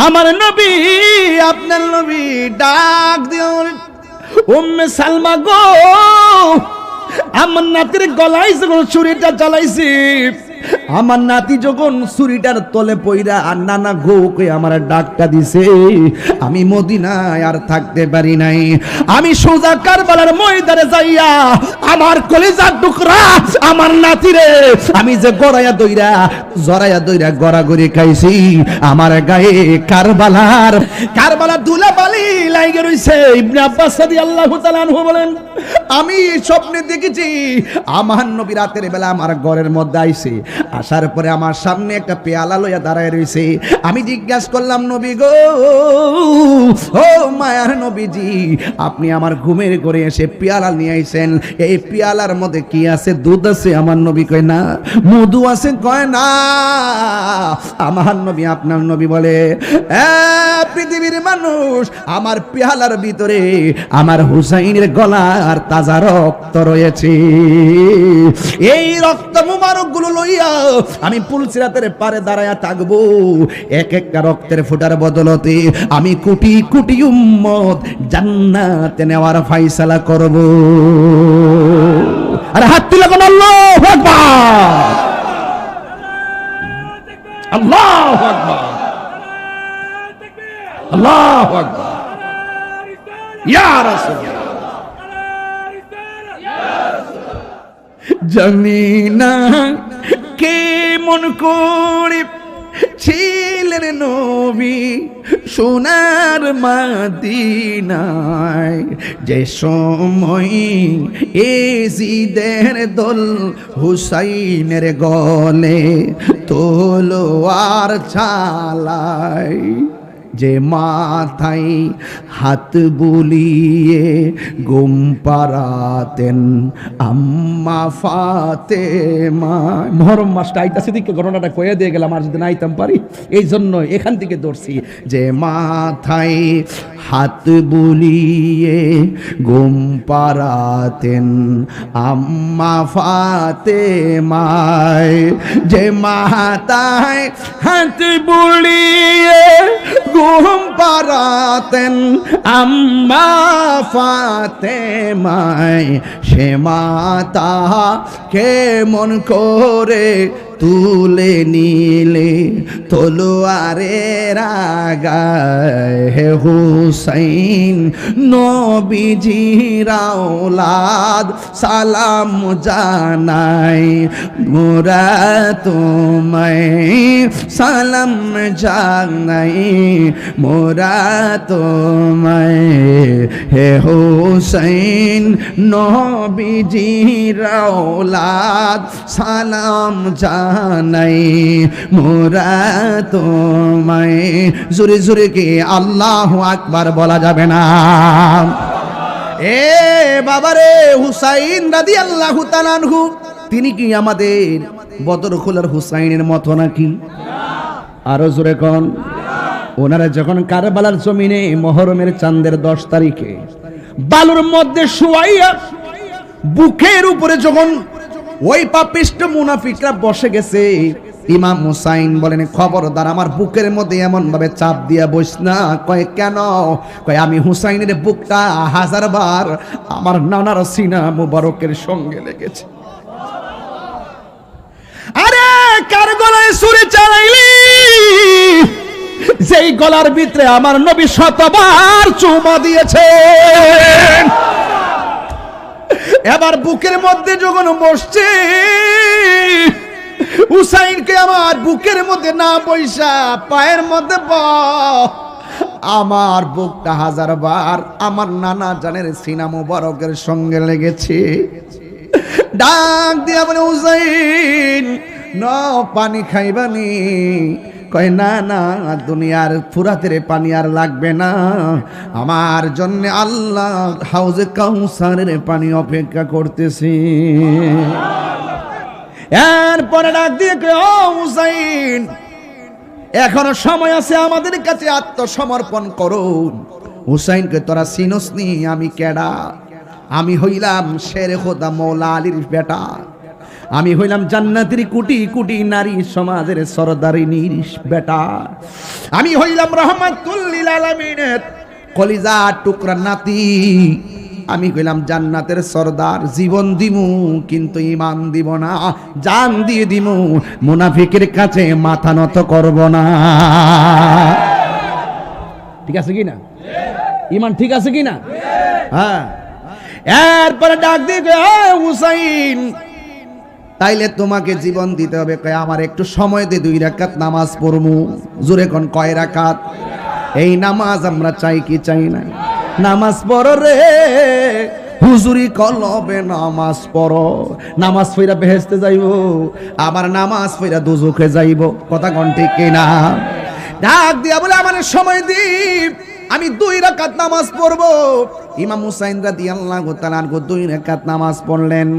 আমার নবী আপনার নবী ডাক দিও, উম্মে সালমা গো, আমার নাতির গলায় যখন ছুরিটা চালাইছি, আমার নাতি যখন ছুরিটার তলে পইরা আর নানা গো কে আমার ডাকটা দিছে, আমি মদিনায় আর থাকতে পারি নাই। আমি সোজা কারবালার ময়দানে যাইয়া আমার কলিজার টুকরা আমার নাতিরে আমি যে গড়াইয়া দইরা জড়াইয়া দইরা গড়াগড়ি খাইছি, আমার গায়ে কারবালার ধুলাবালি লাগে রইছে। ইবনে আব্বাস রাদিয়াল্লাহু তাআলা আনহু বলেন, আমি স্বপ্নে দেখেছি আমার নবী রাতের বেলা আমার ঘরের মধ্যে আইছে, আসার পরে আমার সামনে একটা পেয়ালা লইয়া দাঁড়ায় রয়েছে। আমি জিজ্ঞাসা করলাম, নবী গো, ও মায়ার নবীজি, আপনি আমার ঘুমের ঘরে এসে পেয়ালা নিয়ে আইছেন, এই পেয়ালার মধ্যে কি আছে? দুধ আছে? আমার নবী কয় না। মধু আছে? কয় না। আমার নবী আপনার নবী বলে, পৃথিবীর মানুষ, আমার পেয়ালার ভিতরে আমার হুসাইনের গলার তাজা রক্ত রয়েছে। এই রক্ত মুবারক গুলো লইয়া আমি পুলসিরাতের পারে দাঁড়ায়া থাকবো। এক একটা রক্তের ফোঁটার বদলতে আমি কোটি কোটি উম্মত জান্নাতে নেওয়ার ফয়সালা করব। আর হাত তুলে কোন আল্লাহু আকবার, আল্লাহু আকবার, আল্লাহু আকবার, ইয়া রাসূলুল্লাহ। জানি না কেমন করে ছিলেন নবী সোনার মদিনায়, যে সময় এজিদের দল হুসাইনের গলে তলোয়ার চালায়, যে মাথায় হাত বুলিয়ে ঘুম পাড়াতেন আম্মা ফাতেমা। মহরম মাসটা আইতাছে দিকে ঘটনাটা কয়ে দিয়ে গেলাম, আর যদি না আইতাম পারি এই জন্য এখান থেকে ধরছি। যে মাথায় হাত বুলিয়ে ঘুম পাড়াতেন আম্মা ফাতেমায়, যে মাথায় হাত বুলিয়ে ঘুম পাড়াতেন আম্মা ফাতেমায়, সে মাতা কেমন করে তুলে নিলে তলোয়ারের আগায়, হে হুসাইন নবীজির আওলাদ সালাম জানাই, মোরা তোমায় সালাম জানাই, মোরা তোমায়, হে হুসাইন নবীজির আওলাদ সালাম জানাই, মোরা তোমায়। জোরে জোরে কি আল্লাহু আকবার বলা যাবে না? এ বাবারে, হুসাইন রাদিয়াল্লাহু তাআলা আনহু তিনি কি আমাদের বদরখুলার হুসাইনের মতো নাকি? আরো জোরে কোন। ওনারা যখন কারবালার জমিনে মুহররমের চাঁদের 10 তারিখে বালুর মধ্যে শুয়াইয়া বুকের উপরে যখন ওই পাপিষ্ট মুনাফিকরা বসে গেছে, ইমাম হুসাইন বলেন, খবরদার আমার বুকের মধ্যে এমন ভাবে চাপ দিয়া বস না। কয় কেন? কয় আমি হুসাইনের বুকটা 1000 বার আমার নানার সিনা মুবারকের সঙ্গে লেগেছে। আরে কার গলায় ছুরি চালাইলি? যেই গলার ভিতরে আমার নবী 100বার চুমা দিয়েছেন। এবার বুকের মধ্যে যখন বসছে, হুসাইনকে আমার বুকের মধ্যে না বইসা পায়ের মধ্যে আমার বুকটা 1000 বার আমার নানা জানের সিনা মুবারকের সঙ্গে লেগেছে। ডাক দিয়া বলে, হুসাইন ন পানি খাইবানি? কয় না না, দুনিয়ার ফুরাতের পানি আর লাগবে না, আমার জন্য আল্লাহ হাউজে কাউসারের পানি অপেক্ষা করতেছি। এরপরে ডাক দিয়ে কয়, ও হুসাইন, এখনো সময় আছে, আমাদের কাছে আত্মসমর্পণ করো। হুসাইনকে তোরা চিনস নি আমি কেডা? আমি হইলাম শেরে খোদা মৌলা আলীর বেটা, আমি হইলাম জান্নাতের কোটি কোটি নারী সমাজের সরদারিনীর বেটা। আমি হইলাম রহমাতুল লিল আলামিনের কলিজা টুকরা নাতি। আমি কইলাম জান্নাতের সরদার, জীবন দিমু কিন্তু ঈমান দিব না, জান দিয়ে দিমু, মুনাফিকের কাছে মাথা নত করব না। ঠিক আছে কি না? ঈমান ঠিক আছে কি না? হ্যাঁ। এরপরে ডাক দিয়ে হুসাইন, তাইলে তোমাকে জীবন দিতে হবে। কয় আমার একটু সময় দে, 2 রাকাত নামাজ পড়মু। জোরে কোন কয় রাকাত? এই নামাজ আমরা চাই কি চাই না? নামাজ পড়ো রে হুজুরি কলবে, নামাজ পড়ো। নামাজ পড়া বেহেশতে যাইব, আবার নামাজ পড়া দোজখে যাইব। কথা কোন ঠিক কিনা? ডাক দিয়া বলে আমার সময় দি, আমি 2 রাকাত নামাজ পড়বো। ইমাম হুসাইন রাদিয়াল্লাহু তাআলা 2 রাকাত নামাজ পড়লেন।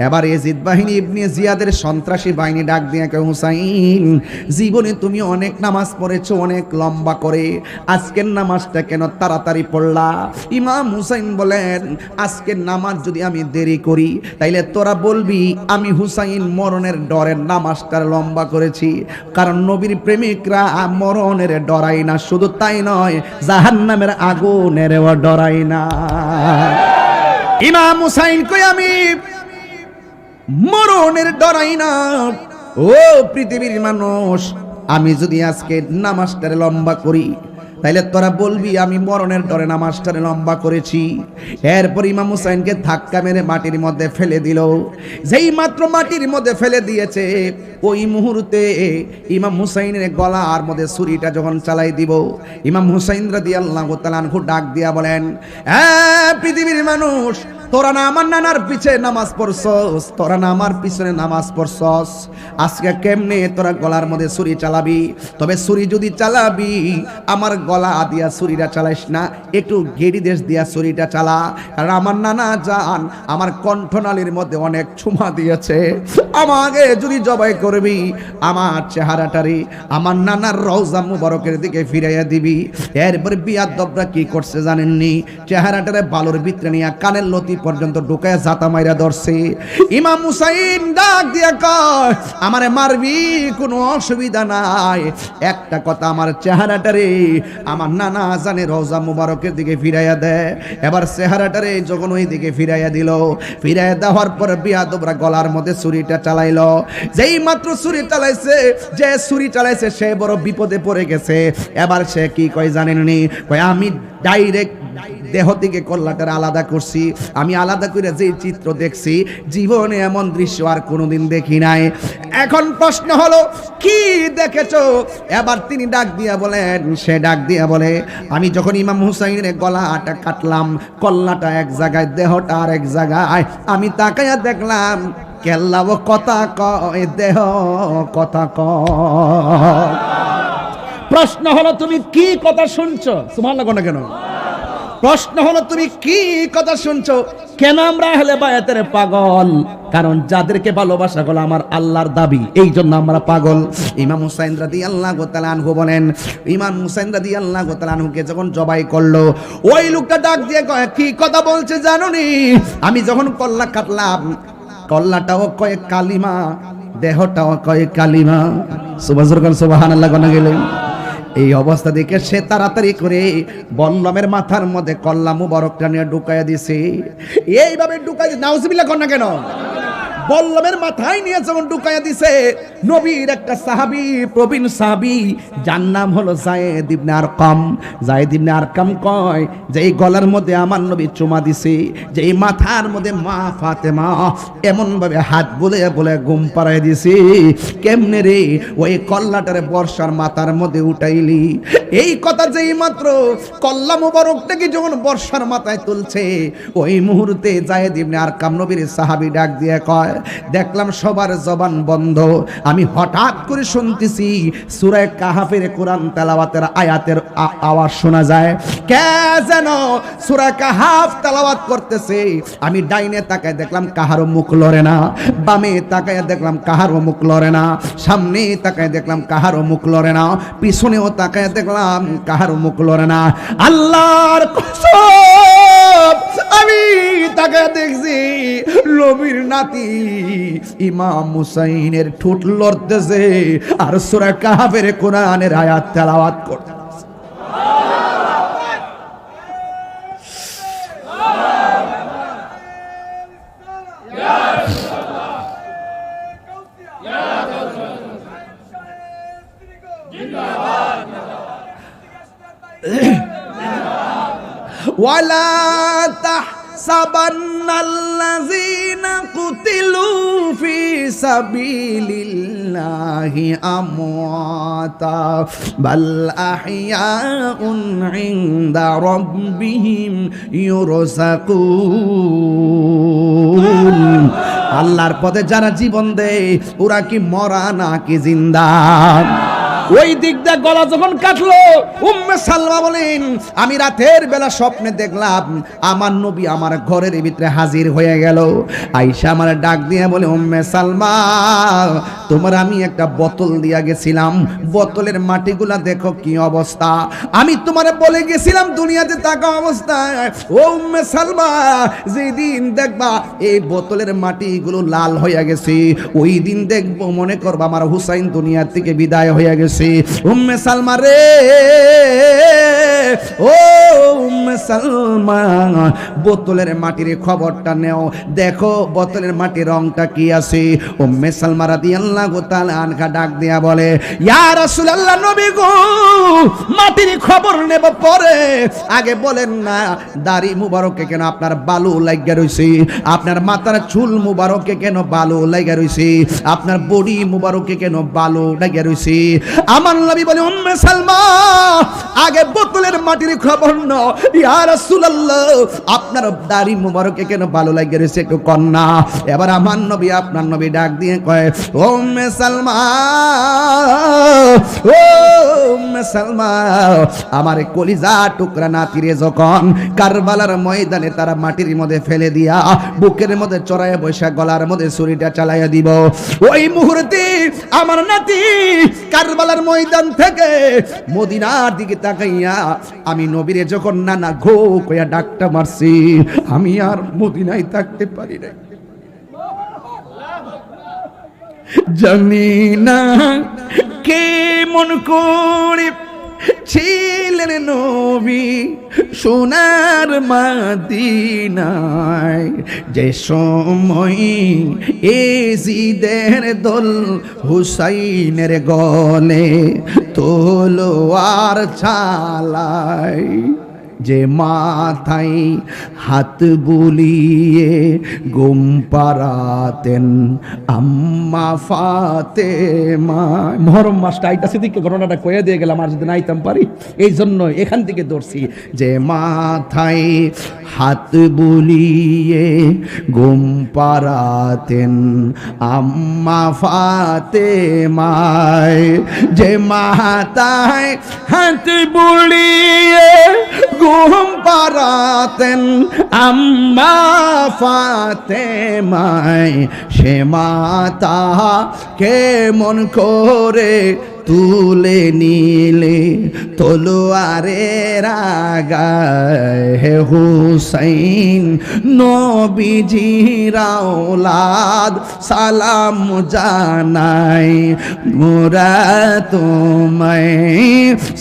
এবার ইয়াজিদ বাহিনী ইবনে জিয়াদের সন্ত্রাসী বাহিনী ডাক দিয়ে কয়, হুসাইন জীবনে তুমি অনেক নামাজ পড়েছো, অনেক লম্বা করে, আজকের নামাজটা কেন তাড়াতাড়ি পড়লা? ইমাম হুসাইন বলেন, আজকের নামাজ যদি আমি দেরি করি তাইলে তোরা বলবি আমি হুসাইন মরণের ডরের নামাজটা লম্বা করেছি। কারণ নবীর প্রেমিকরা মরণের ডরাই না, শুধু তাই নয় জাহান্নামের আগুনেরও ডরাই না। ইমাম হুসাইন কই আমি মরণের ডরাই না। ও পৃথিবীর মানুষ, আমি যদি আজকে নামাজটারে লম্বা করি তাইলে তোরা বলবি আমি মরণের ডরে নামাজটারে লম্বা করেছি। এরপর ইমাম হুসাইনকে ধাক্কা মেরে মাটির মধ্যে ফেলে দিল। যেই মাত্র মাটির মধ্যে ফেলে দিয়েছে, ওই মুহূর্তে ইমাম হুসাইনের গলার মধ্যে ছুরিটা যখন চালাই দিব, ইমাম হুসাইন রাদিয়াল্লাহু তাআলা আনহু ডাক দিয়া বলেন, পৃথিবীর মানুষ, তোরা না আমার নানার পিছে নামাজ পড়ছস, তোরা না আমার পিছনে নামাজ পড়ছস, আজকে কেমনে তোরা গলার মধ্যে ছুরি চালাবি? তবে ছুরি যদি চালাবি আমার গলা দিয়া ছুরিটা চালাইস না, একটু গেড়ি দেশ দিয়া ছুরিটা চালা। কারণ আমার নানা জান আমার কণ্ঠনালীর মধ্যে অনেক চুমা দিয়েছে, আমাকে যদি জবাই করবি আমার চেহারাটারে আমার নানার রওজা মুবারকের দিকে ফিরাইয়া দিবি। এরপরে বিয়াদবরা কি করছে জানেননি? চেহারাটারে বালুর ভিতরে নিয়ে কানের লতি পর্যন্ত ঢুকায় জাতা মাইরা ধরছে। ইমাম হুসাইন ডাক দিয়া কয়, আমারে মারবি কোনো অসুবিধা নাই, একটা কথা আমার চেহারাটারে আমার নানা জানে রওজা মুবারকের দিকে ফিরাইয়া দেয়। এবার চেহারাটারে যখন ওই দিকে ফিরাইয়া দিল, ফিরাইয়া দেওয়ার পর বিয়াদবরা গলার মধ্যে ছুরিটা চালাইলো। যেই মাত্র ছুরি চালাইছে, যে ছুরি চালাইছে সে বড় বিপদে পড়ে গেছে। এবার সে কি কয় জানেননি? কয় আমি ডাইরেক্ট দেহ থেকে কল্লাটার আলাদা করছি, আমি আলাদা করে যে চিত্র দেখছি জীবনে এমন দৃশ্য আর কোনোদিন দেখি নাই। এখন প্রশ্ন হলো কি দেখেছো? এবার তিনি ডাক দিয়া বলেন, সে ডাক দিয়া বলে, আমি যখন ইমাম হুসাইনের গলাটা কাটলাম, কল্লাটা এক জায়গায়, দেহটা আর এক জায়গায়, আমি তাকাইয়া দেখলাম কেল্লাও কথা কয়, দেহ কথা কয়। প্রশ্ন হলো তুমি কি কথা শুনছো? সুবহানাল্লাহ না কেন? প্রশ্ন হলো তুমি কি কথা শুনছো? কেন আমরা আহলে বায়াতের পাগল? কারণ যাদেরকে ভালোবাসা হলো আমার আল্লাহর দাবি, এই জন্য আমরা পাগল। ইমাম হুসাইন রাদিয়াল্লাহু তাআলা আনহু বলেন, ইমাম হুসাইন রাদিয়াল্লাহু তাআলা আনহুকে যখন জবাই করলো, ওই লোকটা ডাক দিয়ে কয়, কি কথা বলছে জানোনি? আমি যখন কল্লা কাটলাম, কল্লাটাও কয় কালিমা, দেহটাও কয় কালিমা। সুবহানাল্লাহ কোন গেলেন? এই অবস্থা দেখে সে তাড়াতাড়ি করে বল্লমের মাথার মধ্যে কল্লা মুবারকটা নিয়ে ঢুকাইয়া দিছে। এইভাবে ঢুকাই, নাউজুবিল্লাহ কর না কেন? বল্লমের মাথায় নিয়ে যখন ঢুকাইয়া দিছে, নবীর একটা সাহাবী, প্রবীণ সাহাবী, যার নাম হলো যায়েদ ইবনে আরকাম। যায়েদ ইবনে আরকাম কয় যে এই গলার মধ্যে আমার নবী চুমা দিছে, যে এই মাথার মধ্যে মা ফাতেমা এমন ভাবে হাত বলে বলে ঘুম পাড়াই দিছে। কেমনে রে ওই কল্লাটারে বর্ষার মাথার মধ্যে উঠাইলি? এই কথা যেই মাত্র কল্লা মুবারকটাকে যখন বর্ষার মাথায় তুলছে, ওই মুহূর্তে যায়েদ ইবনে আরকাম নবীর সাহাবী ডাক দিয়ে কয়, দেখলাম সবার জবান বন্ধ, আমি হঠাৎ করে শুনতেছি সূরা কাহাফের কোরআন তেলাওয়াতের আয়াতের আওয়াজ শোনা যায়। কে যেন সূরা কাহাফ তেলাওয়াত করতেছে। আমি ডাইনে তাকায় দেখলাম কাহারও মুখ লড়ে না, বামে তাকায় দেখলাম কাহারও মুখ লড়ে না, সামনে তাকায় দেখলাম কাহারও মুখ লড়ে না, পিছনেও তাকায় দেখলাম কাহারও মুখ লড়ে না। আল্লাহর কসম আমি তাকে দেখছি নবীর নাতি ইমাম হুসাইনের ঠোঁট লড়তেছে আর সূরা কাহফের কোরআনের আয়াত তেলাওয়াত করতেছে। ওয়ালা তাহসাবান্নাল্লাযীনা কুতিলু ফি সাবিলিল্লাহি আমওয়াতা বাল আহইয়াউন ইনদা রাব্বিহিম ইউরযাকুন। আল্লাহর পথে যারা জীবন দেয় ওরা কি মরা নাকি জিন্দা? ওই দিক দিয়ে গলা যখন কাটলো উম্মে সালমা বলেন আমি রাতের বেলা স্বপ্নে দেখলাম আমার নবী আমার ঘরের ভিতরে হাজির হয়ে গেল। আয়েশা আমার ডাক দিয়ে বলে উম্মে সালমা তোমার আমি একটা বোতল দিয়া গেছিলাম, বোতলের মাটিগুলা দেখো কি অবস্থা। আমি তোমারে বলে গেছিলাম দুনিয়াতে থাকা অবস্থায় ও উম্মে সালমা যেদিন দেখবা এই বোতলের মাটিগুলো লাল হয়ে গেছে ওই দিন দেখবো মনে করবা আমার হুসাইন দুনিয়া থেকে বিদায় হয়ে গেছে। উম্মে সালমা রে ও উম্মে সালমা বোতলের মাটির খবরটা নেও, দেখো বোতলের মাটির রংটা কি আছে। উম্মে সালমা রাদিয়াল্লাহু তাআলা আনহা ডাক দিয়া বলে ইয়া রাসূলুল্লাহ নবী গো মাটির খবর নেব পরে, আগে বলেন না দাড়ি মুবারকে কেন আপনার বালু লাগিয়া রইছে, আপনার মাথার চুল মুবারকে কেন বালু লাগিয়া রইছে, আপনার বডি মুবারকে কেন বালু লাগিয়া রইছে। আমার নবী বলে উম্মে সালমা আগে বোতলের মাটির খবর নাও, ইয়া রাসূলুল্লাহ আপনার দাড়ি মুবারকে কেন ভালো লাগে রয়েছে একটু কন্যা। এবার আমার নবী আপনার নবী ডাক দিয়ে কয় উম্মে সালমা ও উম্মে সালমা আমার কলিজা টুকরা নাতিরে যখন কারবালার ময়দানে তারা মাটির মধ্যে ফেলে দিয়া বুকের মধ্যে চড়াইয়া বৈশা গলার মধ্যে ছুরিটা চালাইয়া দিব, ওই মুহূর্তে আমার নাতি কারবালার ময়দান থেকে মদিনার দিকে তাকাইয়া আমি নবীরে যখন নানা গো কইয়া ডাকটা মারছি আমি আর মদিনায় থাকতে পারি না। জানি না কে মন করে ছিলেন নবী সোনার মদিনায় যে সময় এজিদের দল হুসাইনের গলে তলোয়ার চালায়, যে মাথায় হাত বুলিয়ে ঘুম পাড়াতেন আম্মা ফাতেমা। মহরম মাসটা আইতাছে দিকে ঘটনাটা কয়ে দিয়ে গেলাম আর যদি নাইতাম পারি এই জন্য এখান থেকে ধরছি। যে মাথায় হাত বুলিয়ে ঘুম পাড়াতেন আম্মা ফাতেমায়, যে মাথায় হাত বুলিয়ে ঘুম পাড়াতেন আম্মা ফাতেমায়, সে মাতা কেমন করে তুলে নিলে তলোয়ারের আগায়। হে হুসাইন নবীজির আওলাদ সালাম জানাই, মোরা তোমায়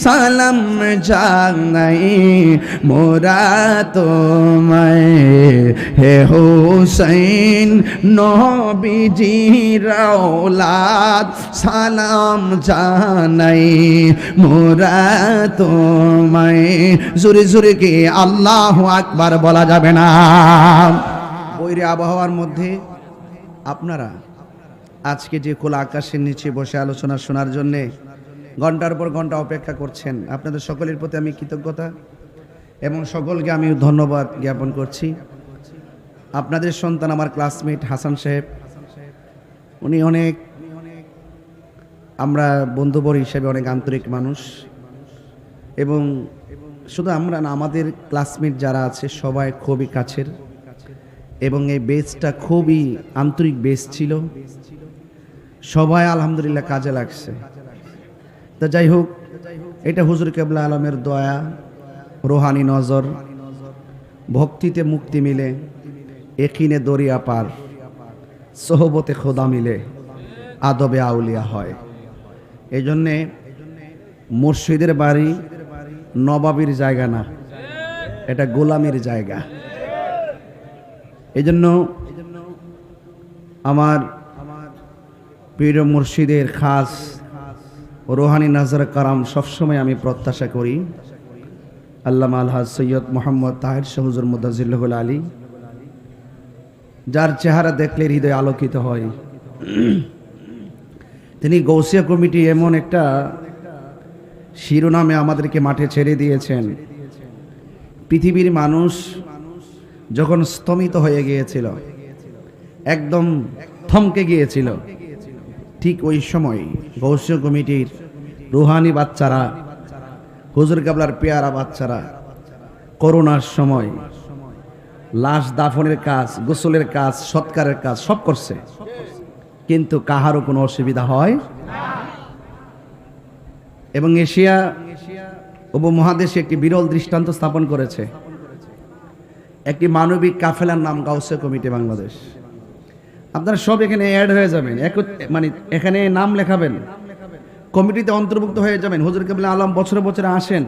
সালাম জানাই, মোরা তোমায় হে হুসাইন নবীজির আওলাদ সালাম জানাই, মোরা তোমায়। জোরে জোরে কি আল্লাহু আকবার বলা যাবে না? বৈরী আবহাওয়ার মধ্যে আপনারা আজকে যে খোলা আকাশের নিচে বসে আলোচনা শোনার জন্য ঘন্টার পর ঘন্টা অপেক্ষা করছেন, আপনাদের সকলের প্রতি আমি কৃতজ্ঞতা এবং সকলকে আমি ধন্যবাদ জ্ঞাপন করছি। আপনাদের সন্তান আমার ক্লাসমেট হাসান সাহেব, উনি অনেক আমরা বন্ধুবর হিসেবে অনেক আন্তরিক মানুষ, এবং শুধু আমরা না আমাদের ক্লাসমেট যারা আছে সবাই খুবই কাছের, এবং এই বেচটা খুবই আন্তরিক বেচ ছিল, সবাই আলহামদুলিল্লাহ কাজে লাগছে। তা যাই হোক, এটা হুজুর কেবলা আলমের দয়া, রোহানি নজর, ভক্তিতে মুক্তি মিলে, একিনে দরিয়া পার, সোহবতে খোদা মিলে, আদবে আউলিয়া হয়। এই জন্যে মুর্শিদের বাড়ি নবাবির জায়গা না, এটা গোলামির জায়গা। এই জন্য আমার পীর মুর্শিদের খাস রোহানি নাজার কারাম সবসময় আমি প্রত্যাশা করি আল্লামা আলহাজ সৈয়দ মোহাম্মদ তাহের শাহ হুজুর মুদাজ্জিল্লাহুল আলী, যার চেহারা দেখলে হৃদয় আলোকিত হয়। তিনি গৌসিয়া কমিটি এমন একটা শিরোনামে আমাদেরকে মাঠে ছেড়ে দিয়েছেন, পৃথিবীর মানুষ যখন স্তমিত হয়ে গিয়েছিল, একদম থমকে গিয়েছিল, ঠিক ওই সময় গৌসিয়া কমিটির রুহানি বাচ্চারা, হুজুর কেবলার পেয়ারা বাচ্চারা করোনার সময় লাশ দাফনের কাজ, গোসলের কাজ, সৎকারের কাজ সব করছে, কিন্তু কাহারও কোনো অসুবিধা হয়। এবং এশিয়া উপমহাদেশে একটি বিরল দৃষ্টান্ত স্থাপন করেছে। একটি মানবিক কাফেলার নাম গাউসিয়া কমিটি বাংলাদেশ। আপনারা সব এখানে অ্যাড হয়ে যাবেন, মানে এখানে নাম লেখাবেন, কমিটিতে অন্তর্ভুক্ত হয়ে যাবেন। হুজুর কেবলা আলম বছরে বছরে আসেন,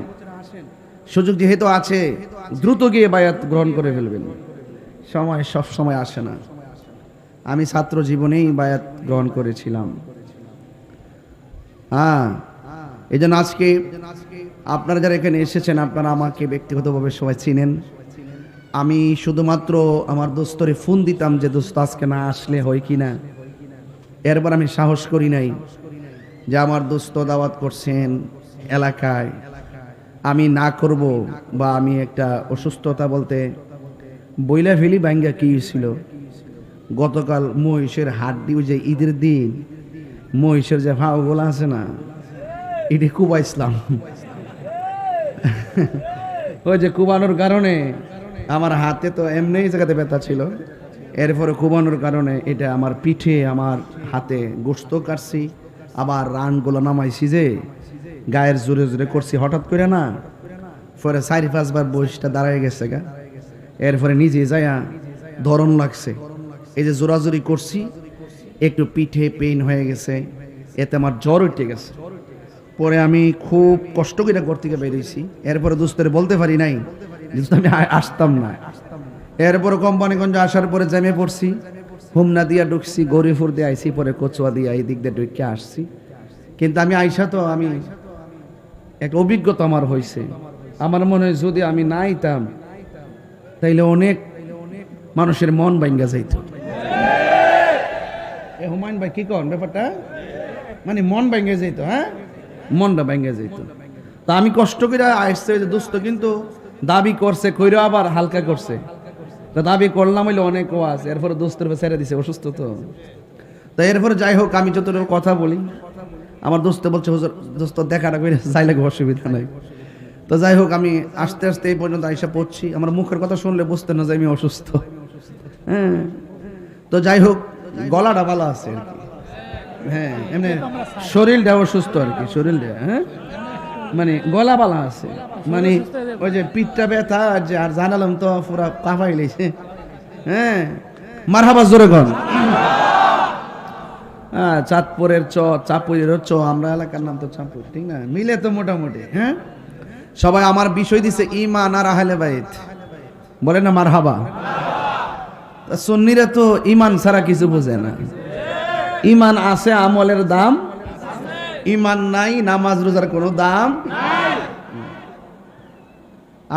সুযোগ যেহেতু আছে দ্রুত গিয়ে বায়াত গ্রহণ করে ফেলবেন। সময় সব সময় আসে না। আমি ছাত্র জীবনেই বায়াত গ্রহণ করেছিলাম। এই জন্য আজকে আপনারা যারা এখানে এসেছেন, আপনারা আমাকে ব্যক্তিগতভাবে সবাই চিনেন। আমি শুধুমাত্র আমার দোস্তরে ফোন দিতাম যে দোস্ত আজকে না আসলে হয় কি না, এরপর আমি সাহস করি নাই যে আমার দোস্ত দাওয়াত করছেন এলাকায়, আমি না করব, বা আমি একটা অসুস্থতা বলতে বইলা ফেলি। ব্যাঙ্গা কি ছিল গতকাল মহিষের হাট দিয়ে, যে ঈদের দিন মহিষের যে ভাওগুলো আছে না, এটি কুবাইছিলাম। ওই যে কুবানোর কারণে আমার হাতে তো এমনি জায়গাতে ব্যথা ছিল, এরপরে কুবানোর কারণে এটা আমার পিঠে, আমার হাতে গোস্ত কাটছি, আবার রানগুলো নামাইছি, যে গায়ের জোরে জোরে করছি হঠাৎ করে না, পরে 4-5 বার বয়সটা দাঁড়ায় গেছে গা। এরপরে নিজে যাইয়া ধরন লাগছে, এই যে জোরাজোরি করছি, একটু পিঠে পেইন হয়ে গেছে, এতে আমার জ্বর উঠে গেছে। পরে আমি খুব কষ্ট করে ঘর থেকে বেরিয়েছি। এরপরে দোস্তরে বলতে পারি নাই আমি আসতাম না। এরপরে কোম্পানিগঞ্জ আসার পরে জামে পড়ছি, হোমনা দিয়া ঢুকছি, গরিপুর দিয়ে আইসি, পরে কচুয়া দিয়ে এই দিক দিয়ে ঢুকে আসছি। কিন্তু আমি আইসা তো আমি একটা অভিজ্ঞতা আমার হয়েছে। আমার মনে হয় যদি আমি না আইতাম তাইলে অনেক মানুষের মন ভাঙ্গা যাইত। হুমায়ুন ভাই কি কন ব্যাপারটা, মানে মন ভাঙ্গে যেত, হ্যাঁ মনটা ভাঙ্গে যেত। তা আমি কষ্ট করে আসছে যে দোস্ত, কিন্তু দাবি করছে কইরা আবার হালকা করছে, তা দাবি করলাম হইলে অনেক ওয়াজ, এরপরে দোস্তের ছেড়ে দিছে, অসুস্থ তো। তা এরপরে যাই হোক, আমি যতটুকু কথা বলি, আমার দোস্ত বলছে হুজুর দোস্ত দেখাটা করে যাই লাগে, অসুবিধা নাই। তো যাই হোক, আমি আস্তে আস্তে এই পর্যন্ত আইসা পড়ছি। আমার মুখের কথা শুনলে বুঝতে না যে আমি অসুস্থ। হ্যাঁ, তো যাই হোক, গলাটা ভালো আছে আর কি। হ্যাঁ, এমনি শরীরটা অসুস্থ আর কি, শরীরটা হ্যাঁ, মানে গলা ভালো আছে, মানে ওই যে পিঠটা ব্যথা যে, আর জানালাম তো পুরা কাঁপাই লেছে। হ্যাঁ, মারহাবা জোরে গন। হ্যাঁ, চাঁদপুরের চাঁদপুরের আমরা এলাকার নাম তো চাঁদপুর, ঠিক না, মিলে তো মোটামুটি। হ্যাঁ, সবাই আমার বিষয় দিছে ঈমান আর আহলে বাইত, বলে না মারহাবা। সুন্নিরা তো ঈমান ছাড়া কিছু বোঝে না। ঈমান আছে আমলের দাম, ঈমান নাই নামাজ রোজার কোনো দাম।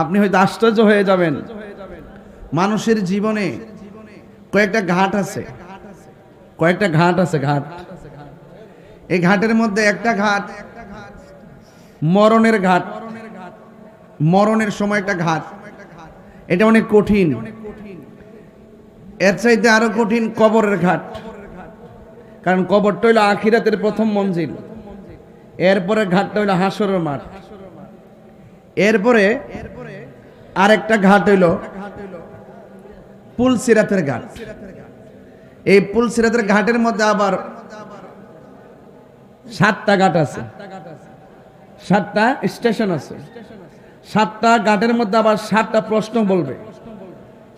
আপনি হয়তো আশ্চর্য হয়ে যাবেন, মানুষের জীবনে কয়েকটা ঘাট আছে, কয়েকটা ঘাট আছে, ঘাট। এই ঘাটের মধ্যে একটা ঘাট মরণের ঘাট। মরণের সময় একটা ঘাট, এটা অনেক কঠিন। এর চাইতে আরো কঠিন কবরের ঘাট, কারণ কবরটা হইল আখিরাতের প্রথম মঞ্জিল। এরপরে ঘাটটা হইল হাসরের মাঠ। এরপরে আরেকটা ঘাট হইল পুলসিরাতের ঘাট। এই পুলসিরাতের ঘাটের মধ্যে আবার 7টা ঘাট আছে, 7টা স্টেশন আছে। 7টা ঘাটের মধ্যে আবার 7টা প্রশ্ন বলবে।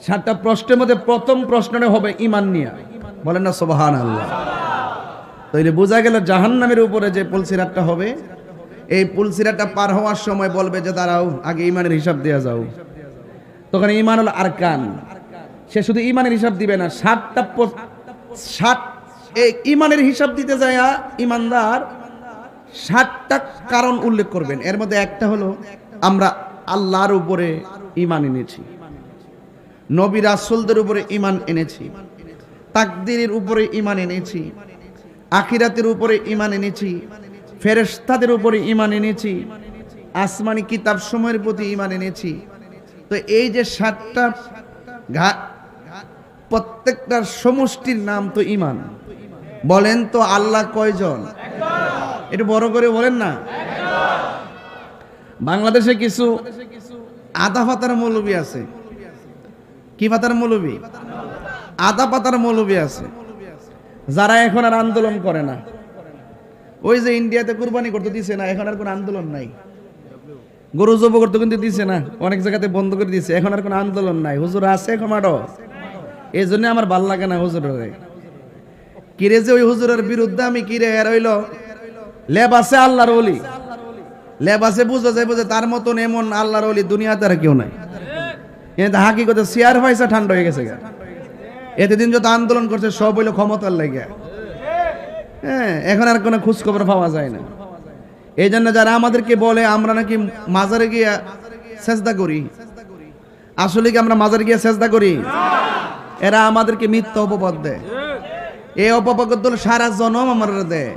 7টা প্রশ্নের মধ্যে প্রথম প্রশ্নটা হবে ঈমান নিয়ে, বলেন না সুবহানাল্লাহ। তাইলে বোঝা গেল জাহান্নামের উপরে যে পুলসিরাতটা হবে, এই পুলসিরাতটা পার হওয়ার সময় বলবে যে দাঁড়াও আগে ঈমানের হিসাব দেয়া যাও। তখন ঈমানুল আরকান, সে শুধু ঈমানের হিসাব দিবে না, 7 এই ঈমানের হিসাব দিতে যায় ঈমানদার 7টা কারণ উল্লেখ করবেন। এর মধ্যে একটা হলো আমরা আল্লাহর উপরে ঈমান এনেছি, নবী রাসূলদের উপরে ঈমান এনেছি, তাকদীরের উপরে ঈমান এনেছি, আখিরাতের উপরে ঈমান এনেছি, ফেরেশতাদের উপরে ঈমান এনেছি, আসমানি কিতাব সমূহের প্রতি ঈমান এনেছি। তো এই যে 7টা প্রত্যেকটার সমষ্টির নাম তো ঈমান। বলেন তো আল্লাহ কয়জন? একটু বড় করে বলেন না। বাংলাদেশে কিছু আধা পাতার মৌলবী আছে। কি পাতার মৌলবী? আধা পাতার মৌলবী আছে, যারা এখন আর আন্দোলন করে না। ওই যে ইন্ডিয়াতে কুরবানি করতে দিছে না, এখন আর কোনো আন্দোলন নাই। গরু জব করতে কিন্তু দিছে না, অনেক জায়গাতে বন্ধ করে দিছে, এখন আর কোনো আন্দোলন নাই। হুজুর আছে ক্ষমাটো, এই জন্য আমার ভাল লাগে না হুজুরের। কিরে যে ওই হুজুরের বিরুদ্ধে আমি কিরে এর হইল লেবাসে আল্লাহর ওলি, লেবাসে বুঝা যাইব যে তার মতন এমন আল্লাহর ওলি দুনিয়াতে আর কেউ নাই। কিন্তু হাকিকতে চেয়ার পয়সা ঠান্ডা হয়ে গেছে। এতদিন যত আন্দোলন করছে সব হইলো ক্ষমতার লাগে। হ্যাঁ, এখন আর কোনো খোঁজ খবর পাওয়া যায় না। এই জন্য যারা আমাদেরকে বলে আমরা নাকি মাজারে গিয়ে সেজদা করি, আসলে কি আমরা মাজারে গিয়ে সেজদা করি? এরা আমাদেরকে মিথ্যা অপবাদ দেয়। এই অপবাদ গুলো সারা জনম আমরা দেয়,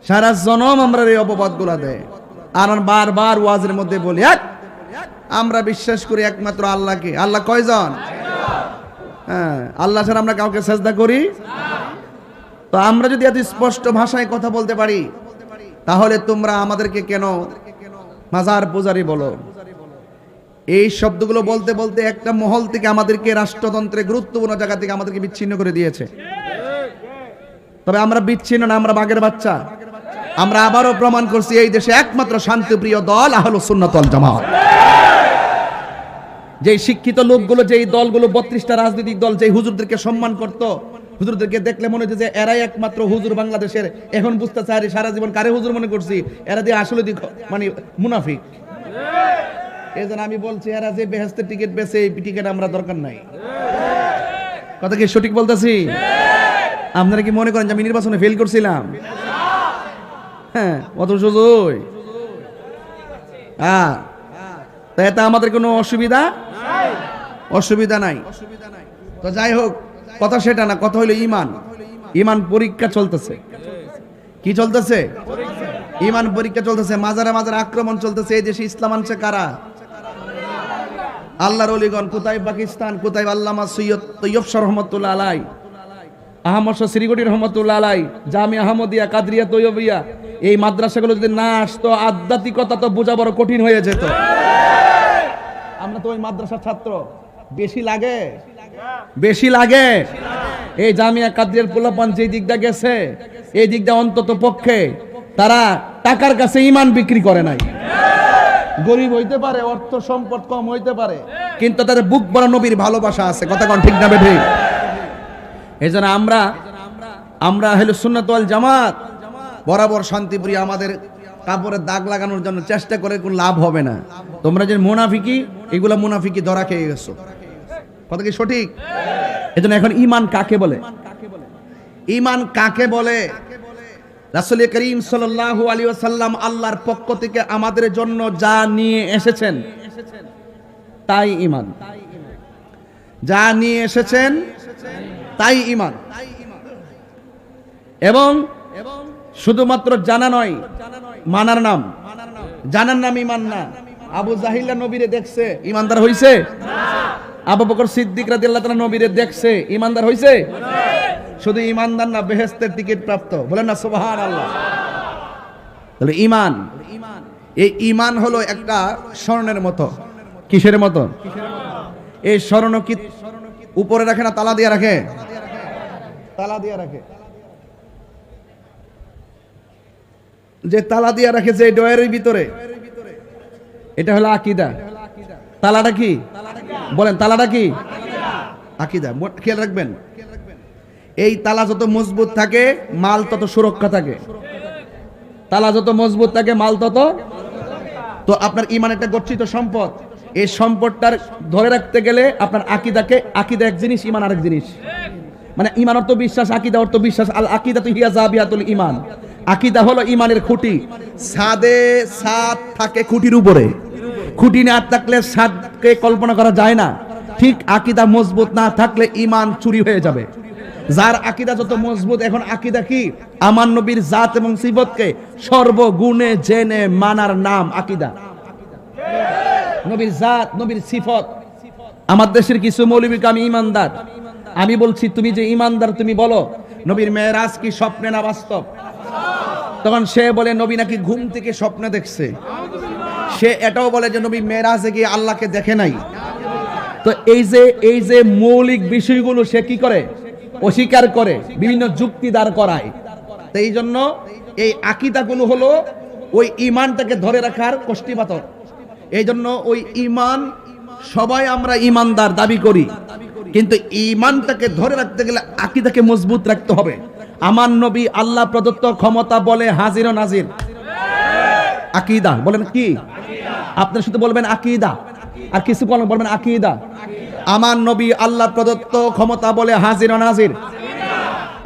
সারা জনম আমরা এই অপবাদ গুলা দেয়। আর বারবার ওয়াজের মধ্যে বলি আমরা বিশ্বাস করি একমাত্র আল্লাহকে। আল্লাহ কয়জন? হ্যাঁ, আল্লাহ ছাড়া আমরা কাউকে সেজদা করি? তো আমরা যদি এত স্পষ্ট ভাষায় কথা বলতে পারি, তাহলে তোমরা আমাদেরকে কেন মাজার পূজারি বলো? এই শব্দগুলো বলতে বলতে একটা মহল থেকে আমাদেরকে রাষ্ট্রতন্ত্রে গুরুত্বপূর্ণ জায়গা থেকে আমাদেরকে বিচ্ছিন্ন করে দিয়েছে। তবে আমরা বিচ্ছিন্ন না, আমরা বাঘের বাচ্চা। আমরা আবারও প্রমাণ করছি এই দেশে একমাত্র শান্তিপ্রিয় দল আহলুস সুন্নাত ওয়াল জামাত। যেই শিক্ষিত লোকগুলো, যেই দলগুলো 32টা রাজনৈতিক দল যেই হুজুরদেরকে সম্মান করত, হুজুরদেরকে দেখলে মনে হচ্ছে যে এরাই একমাত্র হুজুর বাংলাদেশের। এখন বুঝতে চাই সারা জীবন কারে হুজুর মনে করছি, এরা দিয়ে আসলে মানে মুনাফিক। এই জন্য আমি বলছি এরা যে বেহেশতের টিকিট বেছে, এই টিকিট আমরা দরকার নাই। কথা কি সঠিক বলতেছি? আপনারা কি মনে করেন যে আমি নির্বাচনে ফেল করছিলাম? হ্যাঁ, অত সোজই। হ্যাঁ, তাই এটা আমাদের কোনো অসুবিধা নাই। তো যাই হোক, কথা সেটা না, কথা হইলো ঈমান। ঈমান পরীক্ষা চলতেছে। কি চলতেছে? ঈমান পরীক্ষা চলতেছে। মাজারে মাজারে আক্রমণ চলতেছে। এই দেশে ইসলাম আনছে কারা? আল্লাহর ওলিগণ। কোথায় পাকিস্তান, কোথায় আল্লামা সৈয়দ তৈয়ব শাহ রহমাতুল্লাহ আলাই, আহমদ শাহ শ্রীগড়ি রহমাতুল্লাহ আলাই, জামিয়া আহমদিয়া, কাদরিয়া, তৈয়বিয়া, এই মাদ্রাসাগুলো যদি না আসতো, আধ্যাত্মিকতা তো বোঝা বড় কঠিন হয়ে যেত। আমরা তো ওই মাদ্রাসার ছাত্র। বেশি লাগে। এই জামিয়া কাদরিয়ার পোলাপান যে দিকটা গেছে, এই দিকটা অন্তত পক্ষে তারা টাকার কাছে ঈমান বিক্রি করে নাই। গরিব হইতে পারে, অর্থ সম্পদ কম হইতে পারে, কিন্তু তাদের বুক ভরা নবীর ভালোবাসা আছে। কথা কোন ঠিক না বেঠি? এই জন্য আমরা আহলুস সুন্নাত ওয়াল জামাত বরাবর শান্তিপ্রিয়। আমাদের কাপড়ের দাগ লাগানোর জন্য চেষ্টা করে কোনো লাভ হবে না। তোমরা যে মুনাফিকি, এগুলা মুনাফিকি ধরা খেয়ে গেছো। কথা কি সঠিক? এই জন্য এখন ঈমান কাকে বলে? ঈমান কাকে বলে? রাসূল করিম সাল্লাল্লাহু আলাইহি ওয়াসাল্লাম আল্লাহর পক্ষ থেকে আমাদের জন্য যা নিয়ে এসেছেন তাই ঈমান। যা নিয়ে এসেছেন তাই ঈমান। এবং শুধুমাত্র জানা নয়, মানার নাম। জানার নাম ঈমান না। আবু জাহিল নবীরে দেখছে, ঈমানদার হইছে? আবু বকর সিদ্দিক রাদিয়াল্লাহু তাআলা নবীরে দেখছে, ঈমানদার হইছে? শুধু ঈমানদার না, বেহেশতের টিকিট প্রাপ্ত। বলেন না সুবহানাল্লাহ। তাহলে ঈমান, এই ঈমান হলো একটা স্বর্ণের মতো। কিসের মতো? এই স্বর্ণ কি উপরে রাখে না তালা দিয়ে রাখে? তালা দিয়ে রাখে। যে তালা দিয়ে রাখে যে ডয়ের ভিতরে, এটা হলো আকীদা। তালাটা কি? বলেন তালাটা কি? আকীদা খেয়াল রাখবেন, এই তালা যত মজবুত থাকে মাল তত সুরক্ষা থাকে। তালা যত মজবুত থাকে মাল তত। তো আপনার ঈমান একটা গচ্ছিত সম্পদ, এই সম্পদটার ধরে রাখতে গেলে আপনার আকীদা এক জিনিস, ঈমান আরেক জিনিস। মানে ঈমান অর্থ বিশ্বাস, আকীদা অর্থ বিশ্বাস। আল আকীদাতু হিয়া জাবিহাতুল ঈমান। আকীদা হলো ঈমানের খুঁটি। ছাদ থাকে খুঁটির উপরে, খুঁটি না থাকলে ছাদকে কল্পনা করা যায় না। ঠিক আকীদা মজবুত না থাকলে ঈমান চুরি হয়ে যাবে। যার আকীদা যত মজবুত, এখন আকীদা কি? আমার নবীর জাত এবং সিফতকে সর্বগুণে জেনে মানার নাম আকীদা। নবীর জাত, নবীর সিফত। আমার দেশের কিছু মৌলবী আমি ঈমানদার, আমি বলছি তুমি যে ঈমানদার তুমি বলো নবীর মেরাজ কি স্বপ্নে না বাস্তব? তখন সে বলে নবী নাকি ঘুম থেকে স্বপ্নে দেখছে। সে এটাও বলে যে নবী মেরাজে গিয়ে আল্লাহকে দেখে নাই। তো এই যে মৌলিক বিষয়গুলো সে কি করে? অস্বীকার করে, বিভিন্ন যুক্তি দাঁড় করায়। তো এই জন্য এই আকীদাগুলো হলো ওই ঈমানটাকে ধরে রাখার কষ্টিপাথর। এই জন্য ওই ঈমান, সবাই আমরা ঈমানদার দাবি করি, কিন্তু ঈমানটাকে ধরে রাখতে গেলে আকীদাকে মজবুত রাখতে হবে। আমার নবী আল্লাহ প্রদত্ত ক্ষমতা বলে হাজির ও নাজির। আকীদা বলেন কি? আপনারা শুধু বলবেন আকীদা, আর কিছু বলবেন আকীদা। আমার নবী আল্লাহ প্রদত্ত ক্ষমতা বলে হাজির ও নাজির।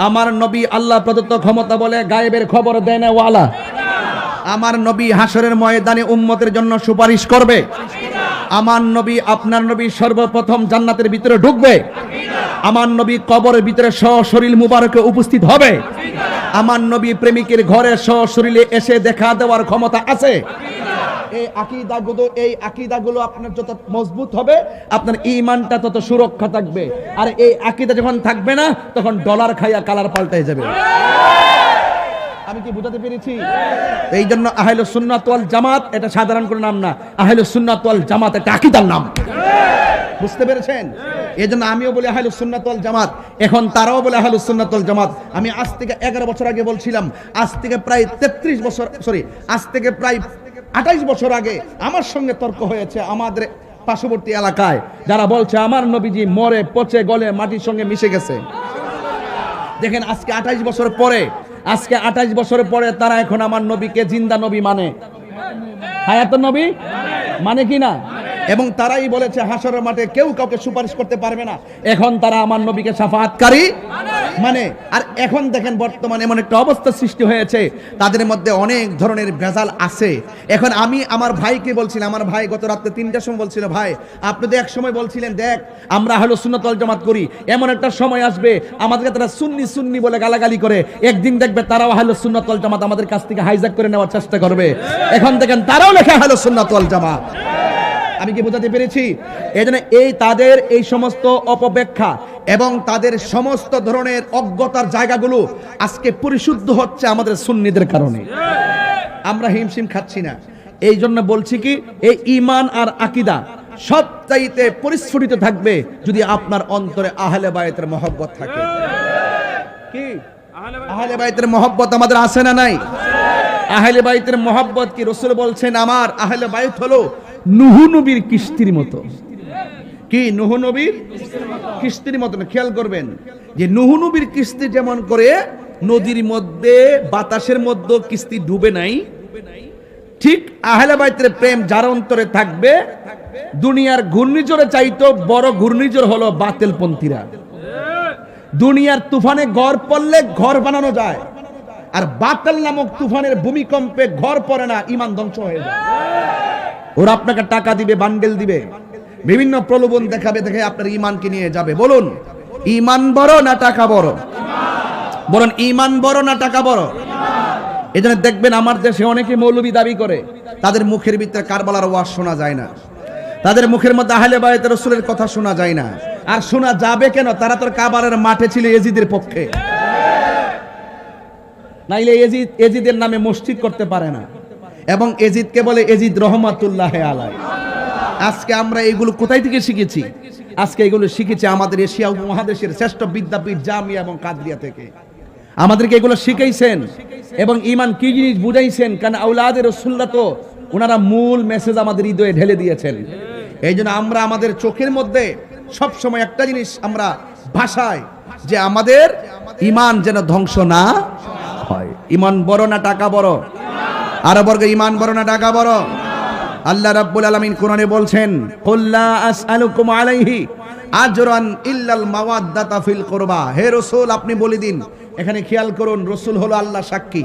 আমার নবী আল্লাহ প্রদত্ত ক্ষমতা বলে গায়েবের খবর দেন ওয়ালা। আমার নবী হাসরের ময়দানে উম্মতের জন্য সুপারিশ করবে। আমার নবী, আপনার নবী সর্বপ্রথম জান্নাতের ভিতরে ঢুকবে। আমার নবী কবরের ভিতরে সশরীর মুবারকে উপস্থিত হবে। আমার নবী প্রেমিকের ঘরে সশরীরে এসে দেখা দেওয়ার ক্ষমতা আছে। এই আকীদাগুলো আপনার যত মজবুত হবে আপনার ঈমানটা তত সুরক্ষা থাকবে। আর এই আকীদা যখন থাকবে না তখন ডলার খাইয়া কালার পাল্টায় যাবে। আমি কি বুঝাতে পেরেছি? এই জন্য আহলুস সুন্নাত ওয়াল জামাত এটা সাধারণ কোনো নাম না, আহলুস সুন্নাত ওয়াল জামাত এটা আকীদার নাম। বুঝতে পেরেছেন? এই জন্য আমিও বলি আহলুস সুন্নাত ওয়াল জামাত, এখন তারাও বলে আহলুস সুন্নাত ওয়াল জামাত। আমি আজ থেকে 11 বছর আগে বলছিলাম, আজ থেকে প্রায় 28 বছর আগে আমার সঙ্গে তর্ক হয়েছে আমাদের পার্শ্ববর্তী এলাকায়, যারা বলছে আমার নবীজি মরে পচে গলে মাটির সঙ্গে মিশে গেছে। দেখেন আজকে 28 বছর পরে তারা এখন আমার নবীকে জিন্দা নবী মানে, হায়াতুন নবী মানে কি না? এবং তারাই বলেছে হাসরের মাঠে কেউ কাউকে সুপারিশ করতে পারবে না। এখন তারা আমার নবীকে শাফাআতকারী মানে। আর এখন দেখেন বর্তমানে এমন একটা অবস্থা সৃষ্টি হয়েছে, তাদের মধ্যে অনেক ধরনের ভেজাল আছে। এখন আমি আমার ভাইকে বলছিলাম, আমার ভাই গত রাতে 3টার সময় বলছিল, ভাই আপনি তো এক সময় বলছিলেন দেখ আমরা আহলুস সুন্নাত ওয়াল জামাত করি, এমন একটা সময় আসবে আমাদেরকে তারা সুন্নি বলে গালাগালি করে, একদিন দেখবে তারাও আহলুস সুন্নাত ওয়াল জামাত আমাদের কাছ থেকে হাইজ্যাক করে নেওয়ার চেষ্টা করবে। এখন দেখেন তারাও লেখা আহলুস সুন্নাত ওয়াল জামাত। আমি কি বোঝাতে পেরেছি? এজন্য তাদের এই সমস্ত অপব্যাখ্যা এবং তাদের সমস্ত ধরনের অজ্ঞতার জায়গাগুলো আজকে পরিশুদ্ধ হচ্ছে আমাদের সুন্নিদের কারণে। আমরা হিমশিম খাচ্ছি না। এই জন্য বলছি কি, এই ঈমান আর আকীদা সবচাইতে পরিস্ফুটিত থাকবে যদি আপনার অন্তরে আহলে বায়তের মহব্বত থাকে। কি আহলে বায়তের মহব্বত আমাদের আছে না নাই? আহলে বায়তের মহব্বত কি? রাসূল বলছেন আমার আহলে বায়ত হলো নূহ নবীর কিস্তির মতো। কি নূহ নবীর কিস্তির মতো? খেয়াল করবেন যে নূহ নবীর কিস্তি যেমন করে নদীর মধ্যে বাতাসের মধ্যে কিস্তি ডুবে নাই, ঠিক আহলে বাইতের প্রেম যার অন্তরে থাকবে দুনিয়ার ঘূর্ণিঝড়ে চাইতো বড় ঘূর্ণিঝড় হলো বাতিলপন্থীরা। দুনিয়ার তুফানে ঘর পড়লে ঘর বানানো যায়, আর বাতিল নামক তুফানের ভূমিকম্পে ঘর পড়ে না, ঈমান ধ্বংস হয়ে যায়। ওরা আপনাকে টাকা দিবে, বান্ডেল দিবে, বিভিন্ন প্রলোভন দেখাবে, দেখে আপনার ঈমানকে নিয়ে যাবে। বলুন ঈমান বড় না টাকা বড়? বলুন ঈমান বড় না টাকা বড়? এজন্য দেখবেন আমার দেশে অনেকে মৌলবী দাবি করে, তাদের মুখের ভিতরে কারবালার ওয়াজ শোনা যায় না, তাদের মুখের মধ্যে আহলে বায়ত রাসূলের কথা শোনা যায় না। আর শোনা যাবে কেন? তারা তো কারবালার মাঠে ছিল এজিদের পক্ষে, নাইলে এজিদের নামে মসজিদ করতে পারে না। এবং এজিদকে বলে এজিদ রহমাতুল্লাহ আলাইহি। আজকে আমরা এগুলো কোথায় থেকে শিখেছি? আজকে এগুলো শিখেছি আমাদের এশিয়া উপমহাদেশের শ্রেষ্ঠ বিদ্যাপীঠ জামিয়া এবং কাদরিয়া থেকে। আমাদেরকে এগুলো শিখাইছেন এবং ঈমান কি জিনিস বুঝাইছেন, কারণ আওলাদে রাসূলুল্লাহ তো ওনারা মূল মেসেজ আমাদের হৃদয়ে ঢেলে দিয়েছেন। এই জন্য আমরা আমাদের চোখের মধ্যে সব সময় একটা জিনিস আমরা ভাষায় যে আমাদের ঈমান যেন ধ্বংস না হয়। ঈমান বড় না টাকা বড়? আর বর্গ ঈমান বড় না টাকা বড়? আল্লাহ রাব্বুল আলামিন কোরআনে বলছেন, কুল লা আসআলুকুম আলাইহি আজরান ইল্লাল মাওয়াদ্দাতা ফিল কুরবা। হে রাসূল, আপনি বলে দিন। এখানে খেয়াল করুন, রাসূল হলো আল্লাহ সাক্ষী।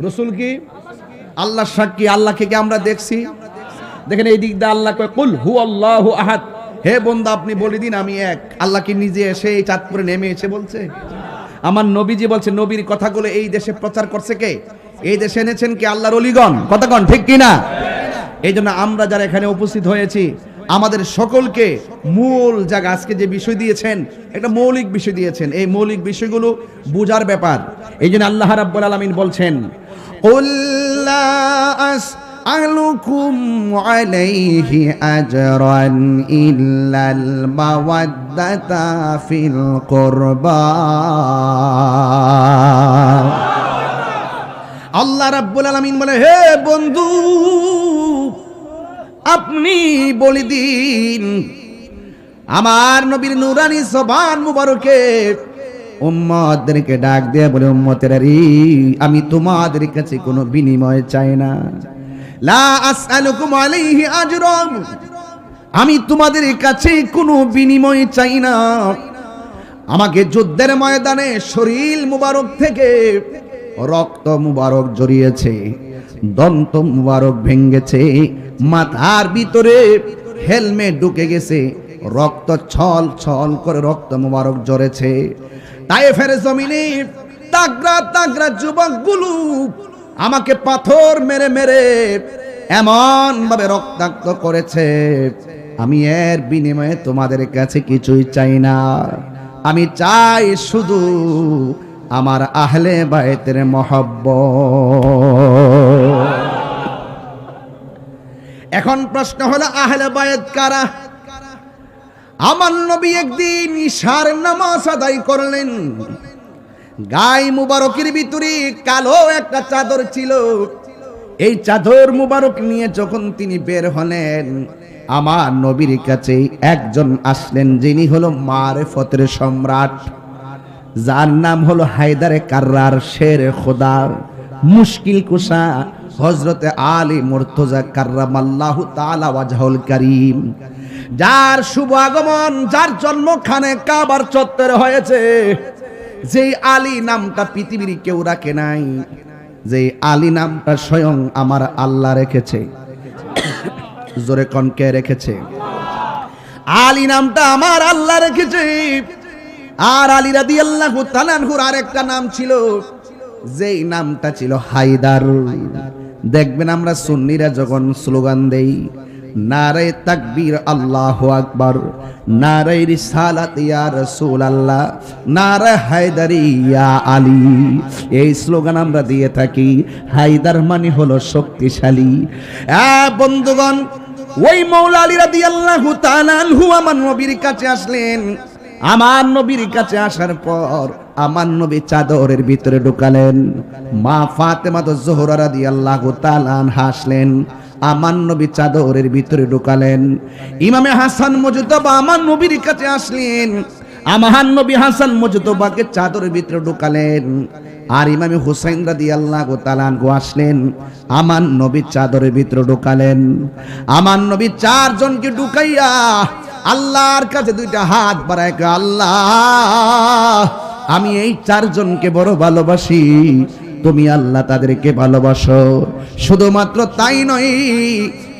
রাসূল কি? আল্লাহ সাক্ষী। আল্লাহকে কি আমরা দেখছি? দেখেন এই দিক দিয়ে আল্লাহ কয়, কুল হুয়াল্লাহু আহাদ। হে বান্দা, আপনি বলে দিন আমি এক। আল্লাহ কি নিজে এসে এই চাঁদপুরে নেমে এসে বলছে? আমার নবীজি বলছে, নবীর কথাগুলো এই দেশে প্রচার করছে কে? এই দেশে এনেছেন কে? আল্লাহর ওলিগণ। কথা কন ঠিক কি না? এই জন্য আমরা যারা এখানে উপস্থিত হয়েছি, আমাদের সকলকে মূল জায়গা, আজকে যে বিষয় দিয়েছেন একটা মৌলিক বিষয় দিয়েছেন, এই মৌলিক বিষয়গুলো বুঝার ব্যাপার। এই জন্য আল্লাহ রাব্বুল আলামিন বলছেন, কুল লা আসআলুকুম আলাইহি আজরান ইল্লাল মাওয়াদ্দাতা ফিল কুরবা। আল্লাহ রাব্বুল আলামিন বলে, হে বন্ধু, আপনি বলে দিন আমার নবীর নূরানি জবান মুবারকে উম্মতদেরকে ডাক দিয়ে বলে, উম্মতেরা রে, আমি তোমাদের কাছে কোনো বিনিময় চাই না। লা আসআলুকুম আলাইহি আজরান, আমি তোমাদের কাছে কোনো বিনিময় চাই না। আমাকে যুদ্ধের ময়দানে শরীর মুবারক থেকে রক্ত মুবারক জড়িয়েছে, দন্ত মুবারক ভেঙেছে, মাথার ভিতরে হেলমেট ঢুকে গেছে, রক্ত ছল ছল করে রক্ত মুবারক ঝরেছে। তায়েফের জমিনে তাগড়া তাগড়া যুবকগুলো আমাকে পাথর মেরে মেরে এমন ভাবে রক্তাক্ত করেছে, আমি এর বিনিময়ে তোমাদের কাছে কিছুই চাই না। আমি চাই শুধু আমার আহলে বায়তের মহব্বত। এখন প্রশ্ন হলো, আহলে বায়ত কারা? আমার নবী একদিন ইশার নামাজ আদায় করলেন, গায়ে মুবারকের ভিতরে কালো একটা চাদর ছিল। এই চাদর মুবারক নিয়ে যখন তিনি বের হলেন, আমার নবীর কাছে একজন আসলেন, যিনি হলো মারেফতের সম্রাট, যার নাম হলো হায়দারে কাররার, শের খোদা, মুশকিল কুশা হযরতে আলী মুর্তজা কাররামাল্লাহু তাআলা ওয়াজহুল কারীম, যার শুভ আগমন, যার জন্মখানে কাবার চত্বরে হয়েছে। যেই আলী নামটা পৃথিবীর কেউ রাখে নাই, যেই আলী নামটা স্বয়ং আমার আল্লাহ রেখেছে। জোরে কোন কে রেখেছে? আলী নামটা আমার আল্লাহ রেখেছে। আর আলী রাদিয়াল্লাহু তাআলা আনহুর আরেকটা নাম ছিল, যেই নামটা ছিল হায়দার। দেখবেন আমরা সুন্নিরা যখন স্লোগান দেই, নারে তাকবীর আল্লাহু আকবার, নারে রিসালাত ইয়া রাসূলুল্লাহ, নারে হায়দারি ইয়া আলী, এই স্লোগান আমরা দিয়ে থাকি। হায়দার মানে হলো শক্তিশালী। বন্ধুগণ, ওই মাওলা আলী রাদিয়াল্লাহু তাআলা আনহু আমার নবীর কাছে আসলেন। আমার নবীর কাছে আসার পর আমার নবী চাদরের ভিতরে ঢুকালেন। মা ফাতেমা তো জোহরা রাদিয়াল্লাহু তাআলা আনহা আসলেন, আমার নবী চাদরের ভিতরে ঢুকালেন। ইমামে হাসান মুজতবা আমার নবীর কাছে আসলেন, আমার নবী হাসান মুজতবাকে চাদরের ভিতরে ঢুকালেন। আর ইমামে হুসাইন রাদিয়াল্লাহু তাআলা আনহু আসলেন, আমার নবী চাদরের ভিতরে ঢুকালেন। আমার নবী চারজনকে ঢুকাইয়া আল্লাহর কাছে দুইটা হাত বাড়ায়, আল্লাহ, আমি এই চারজনকে বড় ভালোবাসি, তুমি আল্লাহ তাদেরকে ভালোবাসো। শুধুমাত্র তাই নয়,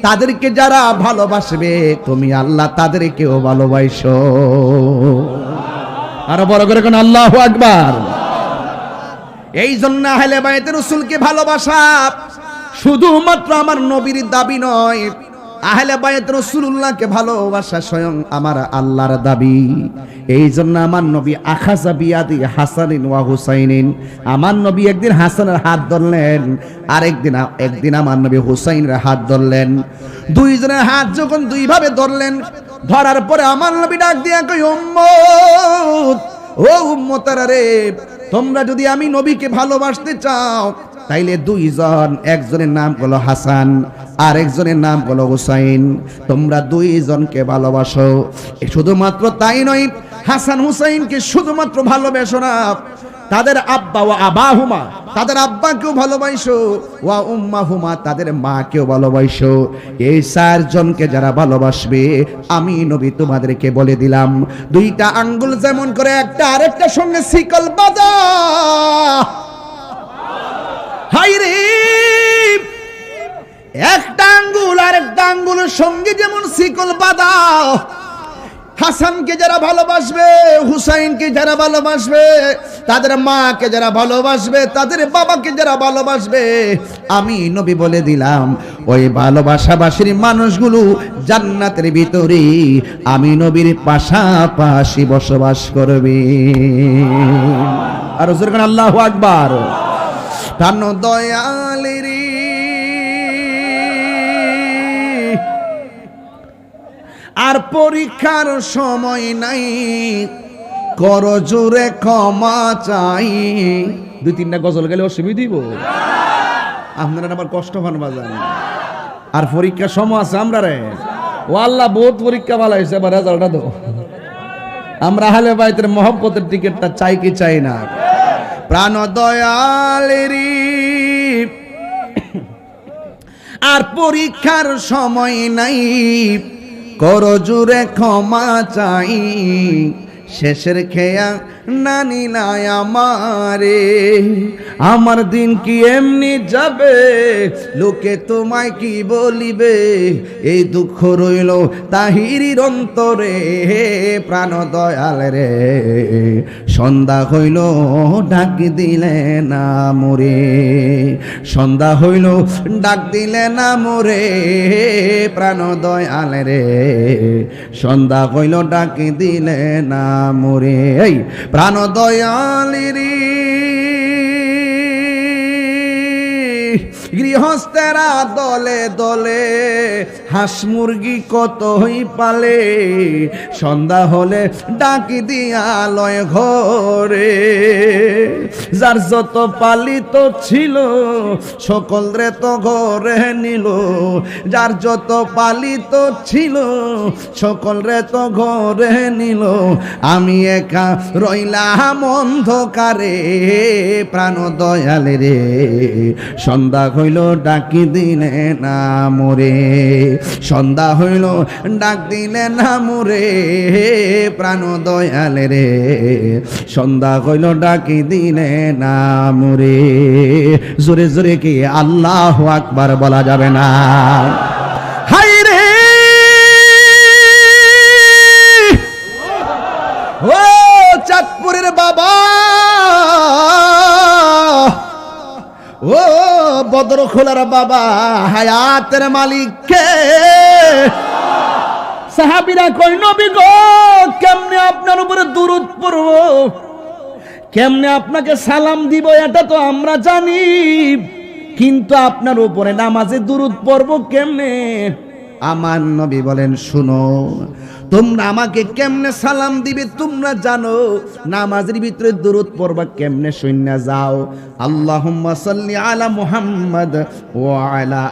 তাদেরকে যারা ভালোবাসবে তুমি আল্লাহ তাদেরকেও ভালোবাসো। আরো বড় করে কোন আল্লাহু আকবার। এই জন্য আহলে বায়তের রাসূলকে ভালোবাসা শুধুমাত্র আমার নবীর দাবি নয়, আহলে বায়ত রাসূলুল্লাহকে ভালোবাসা স্বয়ং আমার আল্লাহর দাবি। এই জন্য আমার নবী আখাযা বিয়াদি হাসানিন ওয়া হুসাইনিন, আমার নবী একদিন হাসানের হাত ধরলেন, আর একদিন আমার নবী হুসাইনের হাত ধরলেন। দুইজনের হাত যখন দুইভাবে ধরলেন, ধরার পরে আমার নবী ডাক দিয়া কই, উম্মত, ও উম্মতারা রে, তোমরা যদি আমি নবীকে ভালোবাসতে চাও তাইলে দুইজন, একজনের নাম হলো হাসান আরেকজনের নাম হলো হুসাইন। তোমরা দুইজনকে ভালোবাসো। শুধুমাত্র তাই নয়, হাসান হুসাইনকে শুধুমাত্র ভালোবাসো না, তাদের আব্বা ওয়া আবাহুমা, তাদের আব্বাকেও ভালোবাসো, ওয়া উম্মাহুমা, তাদের মাকেও ভালোবাসো। এই চারজনকে যারা ভালোবাসবে, আমি নবী তোমাদেরকে বলে দিলাম, দুইটা আঙ্গুল যেমন করে একটা আরেকটার সঙ্গে শিকল বাঁধা, হায়রে একটা আঙ্গুল আরেকটা আঙ্গুলের সঙ্গে যেমন শিকল বাঁধা, হাসানকে যারা ভালোবাসবে, হুসাইনকে যারা ভালোবাসবে, তাদের মাকে যারা ভালোবাসবে, তাদের বাবাকে যারা ভালোবাসবে, আমি নবী বলে দিলাম ওই ভালোবাসাবাসীর মানুষগুলো জান্নাতের ভিতরে আমি নবীর পাশাপাশি বসবাস করবে। আর জোরে করে আল্লাহু আকবার। প্রাণ দয়ালের আর পরীক্ষার সময় নাই, কর জোরে ক্ষমা চাই। দুই তিনটা গজল গেলে অসুবিধা দিব, আপনারা আবার কষ্ট পান বাজান। আর পরীক্ষার সময় আছে আমরা রে, ও আল্লাহ বহুত পরীক্ষা ভালো হয়েছে, এবার রেজাল্টটা দাও। আমরা আহলে বাইতের মহব্বতের টিকিটটা চাই কি চাই না? প্রাণ দয়ালেরি আর পরীক্ষার সময় নাই, কর জোরে ক্ষমা চাই। শেষের খেয়া নানি নাই আমারে, আমার দিন কি এমনি যাবে, লোকে তোমায় কি বলিবে, এই দুঃখ রইল তাহিরির অন্তরে। প্রাণ দয়াল রে সন্ধ্যা হইল ডাক দিলে না মোরে, সন্ধ্যা হইল ডাক দিলে না মোরে। প্রাণ দয়াল রে সন্ধ্যা হইল ডাক দিলে না মোরে। এই প্রাণ দয়ালেরি গৃহস্থেরা দলে দলে হাঁস মুরগি কতই পালে, সন্ধ্যা হলে ডাকি দিয়া লয় ঘরে। যার যত পালিত ছিল সকল রে তো ঘরে নিল, যার যত পালিত ছিল সকল রে তো ঘরে নিল, আমি একা রইলাম অন্ধকারে। প্রাণ দয়ালে রে সন্ধ্যা হইল ডাকি দিলে না মোরে, সন্ধ্যা হইল ডাক দিলে না মোরে। প্রাণ দয়ালে রে সন্ধ্যা হইল ডাকি দিলে না মোরে। জোরে জোরে কি আল্লাহু আকবার বলা যাবে না? হায় রে ও চাঁদপুরের বাবা, ও বদর খোলার বাবা, হায়াতের মালিক কে? সাহাবীরা কই নবী গো, কেমনে আপনার উপরে দুরূদ পড়ব, কেমনে আপনাকে সালাম দিব, এটা তো আমরা জানি, কিন্তু আপনার উপরে নামাজে দুরূদ পড়ব কেমনে? আমার নবী বলেন, শুনো, তোমরা আমাকে কেমনে সালাম দিবে তোমরা জানো, নামাজের ভিতরে দুরূদ পড়বা কেমনে শুননা যাও। আল্লাহুম্মা সাল্লি আলা মুহাম্মদ ওয়া আলা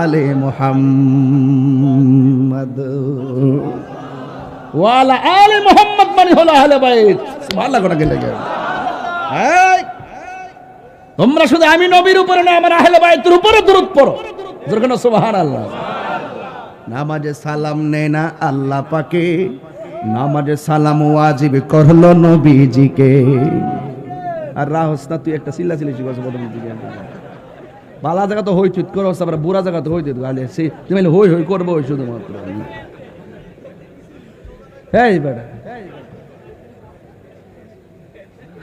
আলি মুহাম্মদ ওয়া আলা আলি মুহাম্মদ, মানে হলো আহলে বাইত। সুবহানাল্লাহ কোনা গেলে এই তোমরা শুধু আমি নবীর উপরে না, আমার আহলে বাইতের উপরে দুরূদ পড়ো। যেরকম সুবহানাল্লাহ। নামাজে সালাম নেয় না আল্লাহ পাকে, নামাজে সালাম ওয়াজিব করলো নবীজিকে। আর রাহস না তুই একটা চিল্লা চিল্লি শিখাস বালা জায়গা তো হই চুত করো, আবার বুড়া জায়গা তো হই দিত গালে, তুমি হই হই করবো শুধুমাত্র। এই বেটা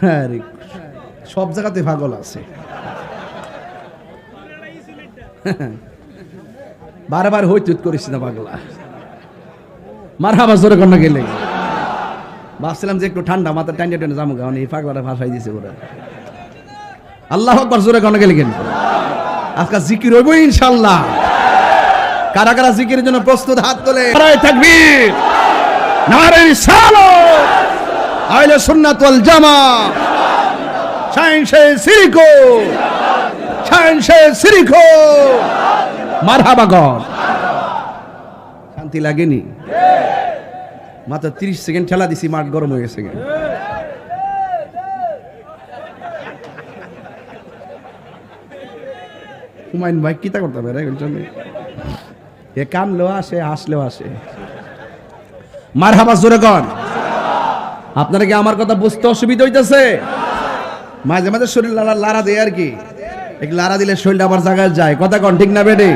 হ্যাঁ রে, সব জায়গাতে পাগল আছে। বারবার হই চুত করিস না পাগলা। মারহাবা জোরে কন্যা গেলে ভাবছিলাম যে একটু ঠান্ডা মাথা টাইনে টাইনে জামু গাও, এই পাগলাটা ভাষাই দিছে ওরা। আল্লাহু আকবার জোরে কন্যা গেলে কেন? আজকে জিকির হইব ইনশাআল্লাহ। কারা কারা জিকিরের জন্য প্রস্তুত হাত তোলে? নারে তাকবীর, নারে রিসালাত, আহলে সুন্নাত ওয়াল জামাত, শাইন শে সিরিকো, শাইন শে সিরিকো। মারহাবা গণ। শান্তি লাগেনি? মাত্র 30 সেকেন্ড ঠেলা দিছি, মাঠ গরম হয়ে গেছে। হুমায়ুন ভাই কিতা করতে পারে এ কানলেও আসে, হাসলেও আসে। মারহাবা জোরে গণ। আপনারা কি আমার কথা বুঝতে অসুবিধা হইতেছে? মাঝে মাঝে শরীর লাড়া দেয় আর কি, একটু লাড়া দিলে শরীরটা আবার জায়গায় যায়। কথা কন ঠিক না বেডি?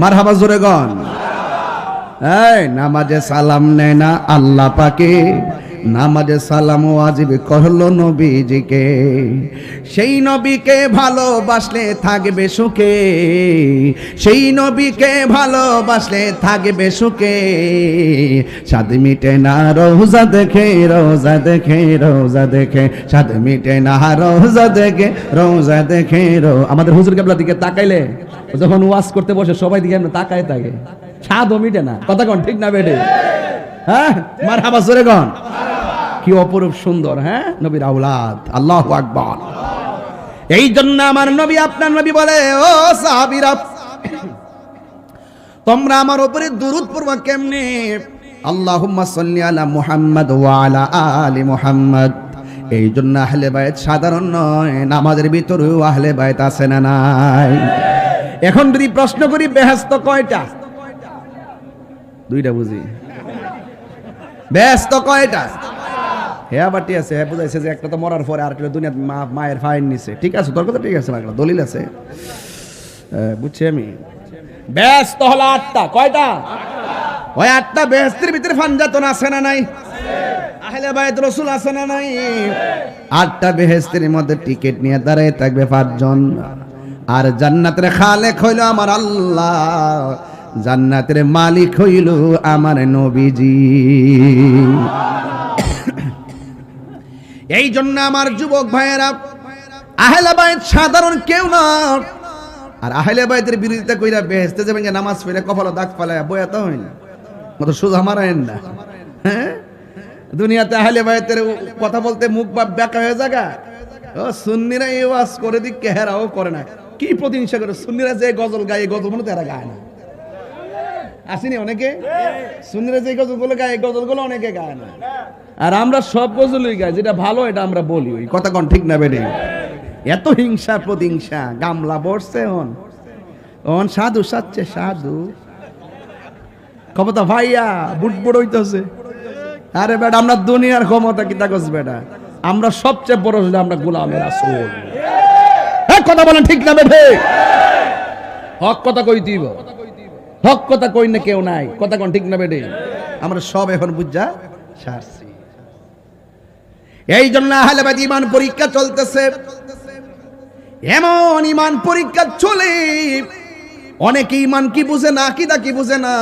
মারহাবা জোরে গণ। এই নামাজে সালাম নেয় না আল্লাহ পাকে, নামাজে সালাম ওয়াজিব করলো নবীজিকে। সেই নবীকে ভালোবাসলে থাকবে সুখে, সেই নবীকে ভালোবাসলে থাকবে সুখে। স্বাদ মিটে না রোজা দেখে, রোজা দেখে, রোজা দেখে, স্বাদ মিটে না রোজা দেখে, রোজা দেখে। আমাদের হুজুর কেবলার দিকে তাকাইলে যখন ওয়াজ করতে বসে সবাই দিকে তাকায় থাকে, স্বাদও মিটে না। কথা কন ঠিক না বেটে? হ্যাঁ, মারহাবা জোরে গণ। কি অপরূপ সুন্দর, হ্যাঁ, নবীর আওলাদ। আল্লাহু আকবার। এই জন্য আমার নবী, আপনার নবী বলে, ও সাহাবীরা, তোমরা আমার উপরে দুরূদ পড়বা কেমনে? আল্লাহুম্মা সাল্লি আলা মুহাম্মাদ ওয়া আলা আলি মুহাম্মাদ। এই জন্য আহলে বাইত সাধারণ নয়, নামাজের ভিতরেও আহলে বাইত আছে না নাই? এখন যদি প্রশ্ন করি, বেহেশত কয়টা? দুইটা বুঝি। বেহেশত কয়টা? হ্যাঁ বাটি আছে, হ্যাঁ বুঝাইছে যে একটা তো মরার পরে, আর একটা দুনিয়ার মায়ের ফাইন নিছে। ঠিক আছে, তোর কথা ঠিক আছে, লাগলো দলিল আছে, বুঝছি আমি। বেহেশত হলো 8টা। কয়টা? ওই 8টা বেহেশতের ভিতরে ফানজাতন আছে না নাই? আহলে বাইত রাসূল আছে না নাই? 8টা বেহেশতের মধ্যে টিকিট নিয়ে দাঁড়ায় থাকবে 5 জন। আর জান্নাতের খালেক হইল আমার আল্লাহ, জান্নাতের মালিক হইল আমার নবীজি। এই জন্য আমার যুবক ভাইয়েরা, আহলে বাইত সাধারণ কেউ না। আর আহলে বাইতের বিরোধিতা কইরা বেহেশতে যাবেন, নামাজ পড়ে কপালে দাগ ফালায়া বয়া তো হইল মত সোজা মারায়েন না। হ্যাঁ, দুনিয়াতে আহলে বাইতের কথা বলতে মুখ বাপ বেকা হয়ে জায়গা। ও সুন্নিরা এই ওয়াজ করে দিক, কেহেরাও করে না। কি প্রতিহিংসা করে? সুন্নিরা যে গজল গায়, গজল মনে তারা গায় না। আসেনি অনেকে? সুন্নিরা যে গজলগুলো গায়, গজলগুলো অনেকে গায় না। আর আমরা সব গজলই গাই, যেটা ভালো এটা আমরা বলি। ওই কথা কোন ঠিক না বেডে? এত হিংসা প্রতিহিংসা, গামলা বসছে অন সাধু সাচ্ছে, সাধু ক্ষমতা ভাইয়া বুট বড় হইতেছে। আরে বেটা, আমরা দুনিয়ার ক্ষমতা কি তাকস বেটা? আমরা সবচেয়ে বড় হলে আমরা গোলামের রাসূল। কথা বলেন ঠিক না বেঠে? হক কথা কই দিব, হক কথা কই না কেউ নাই। কথা কোন ঠিক না বেঠে? আমরা সব এখন বুঝা সারছি। এই জন্য আহলে বাইত ঈমান পরীক্ষা চলতেছে। এমন ঈমান পরীক্ষা চলে, অনেকে ঈমান কি বুঝে না, আকীদা কি বুঝে না।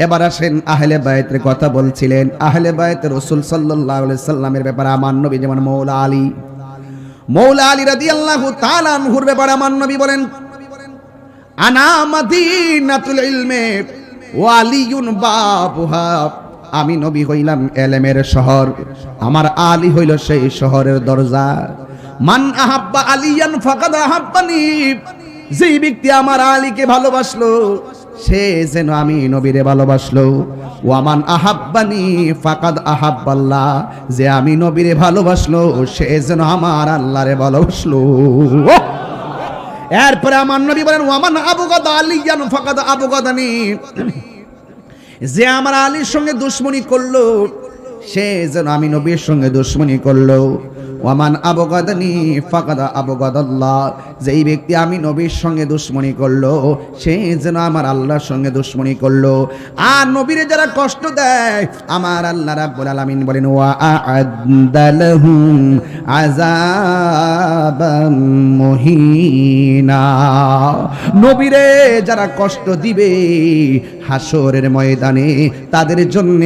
এবার আসেন, আহলে বাইতের কথা বলছিলেন, আহলে বাইত রাসূল সাল্লাল্লাহু আলাইহি সাল্লামের ব্যাপারে আমার নবী যেমন মৌলা আলী রাদিয়াল্লাহু তাআলা আনহুর ব্যাপারে আমার নবী বলেন, আনা মাদিনাতুল ইলমে ওয়া আলিয়ুন বাবুহা। আমি নবী হইলাম এলেমের শহর, আমার আলী হইল সেই শহরের দরজা। মান আহাব্বা আলিয়ান ফাকাদ আহাব্বানি। যেই ব্যক্তি আমার আলীকে ভালোবাসলো, সে যেন আমি নবীরে ভালোবাসলো। ওয়ামান আহাব্বানি ফাকাদ আহাব্বাল্লাহ। যে আমি নবীরে ভালোবাসলো, সে যেন আমার আল্লাহরে ভালোবাসলো। এরপরে আমার নবী বলেন, ওয়ামান আবগাদা আলিয়ান ফাকাদ আবগাদানি। যে আমার আলীর সঙ্গে দুশমনি করলো, সে যেন আমি নবীর সঙ্গে দুশমনি করলো। ওয়ামান আবগাদানি ফাকাদ আবগাদাল্লাহ। যেই ব্যক্তি আমি নবীর সঙ্গে দুশমনি করলো, সে যেন আমার আল্লাহর সঙ্গে দুশমনি করলো। আর নবীরে যারা কষ্ট দেয়, আমার আল্লাহ রাব্বুল আলামিন বলেন, ওয়া আ'আদ্দালাহুম আযাবাম মুহিনা। নবীরে যারা কষ্ট দিবে হাসরের ময়দানে, তাদের জন্য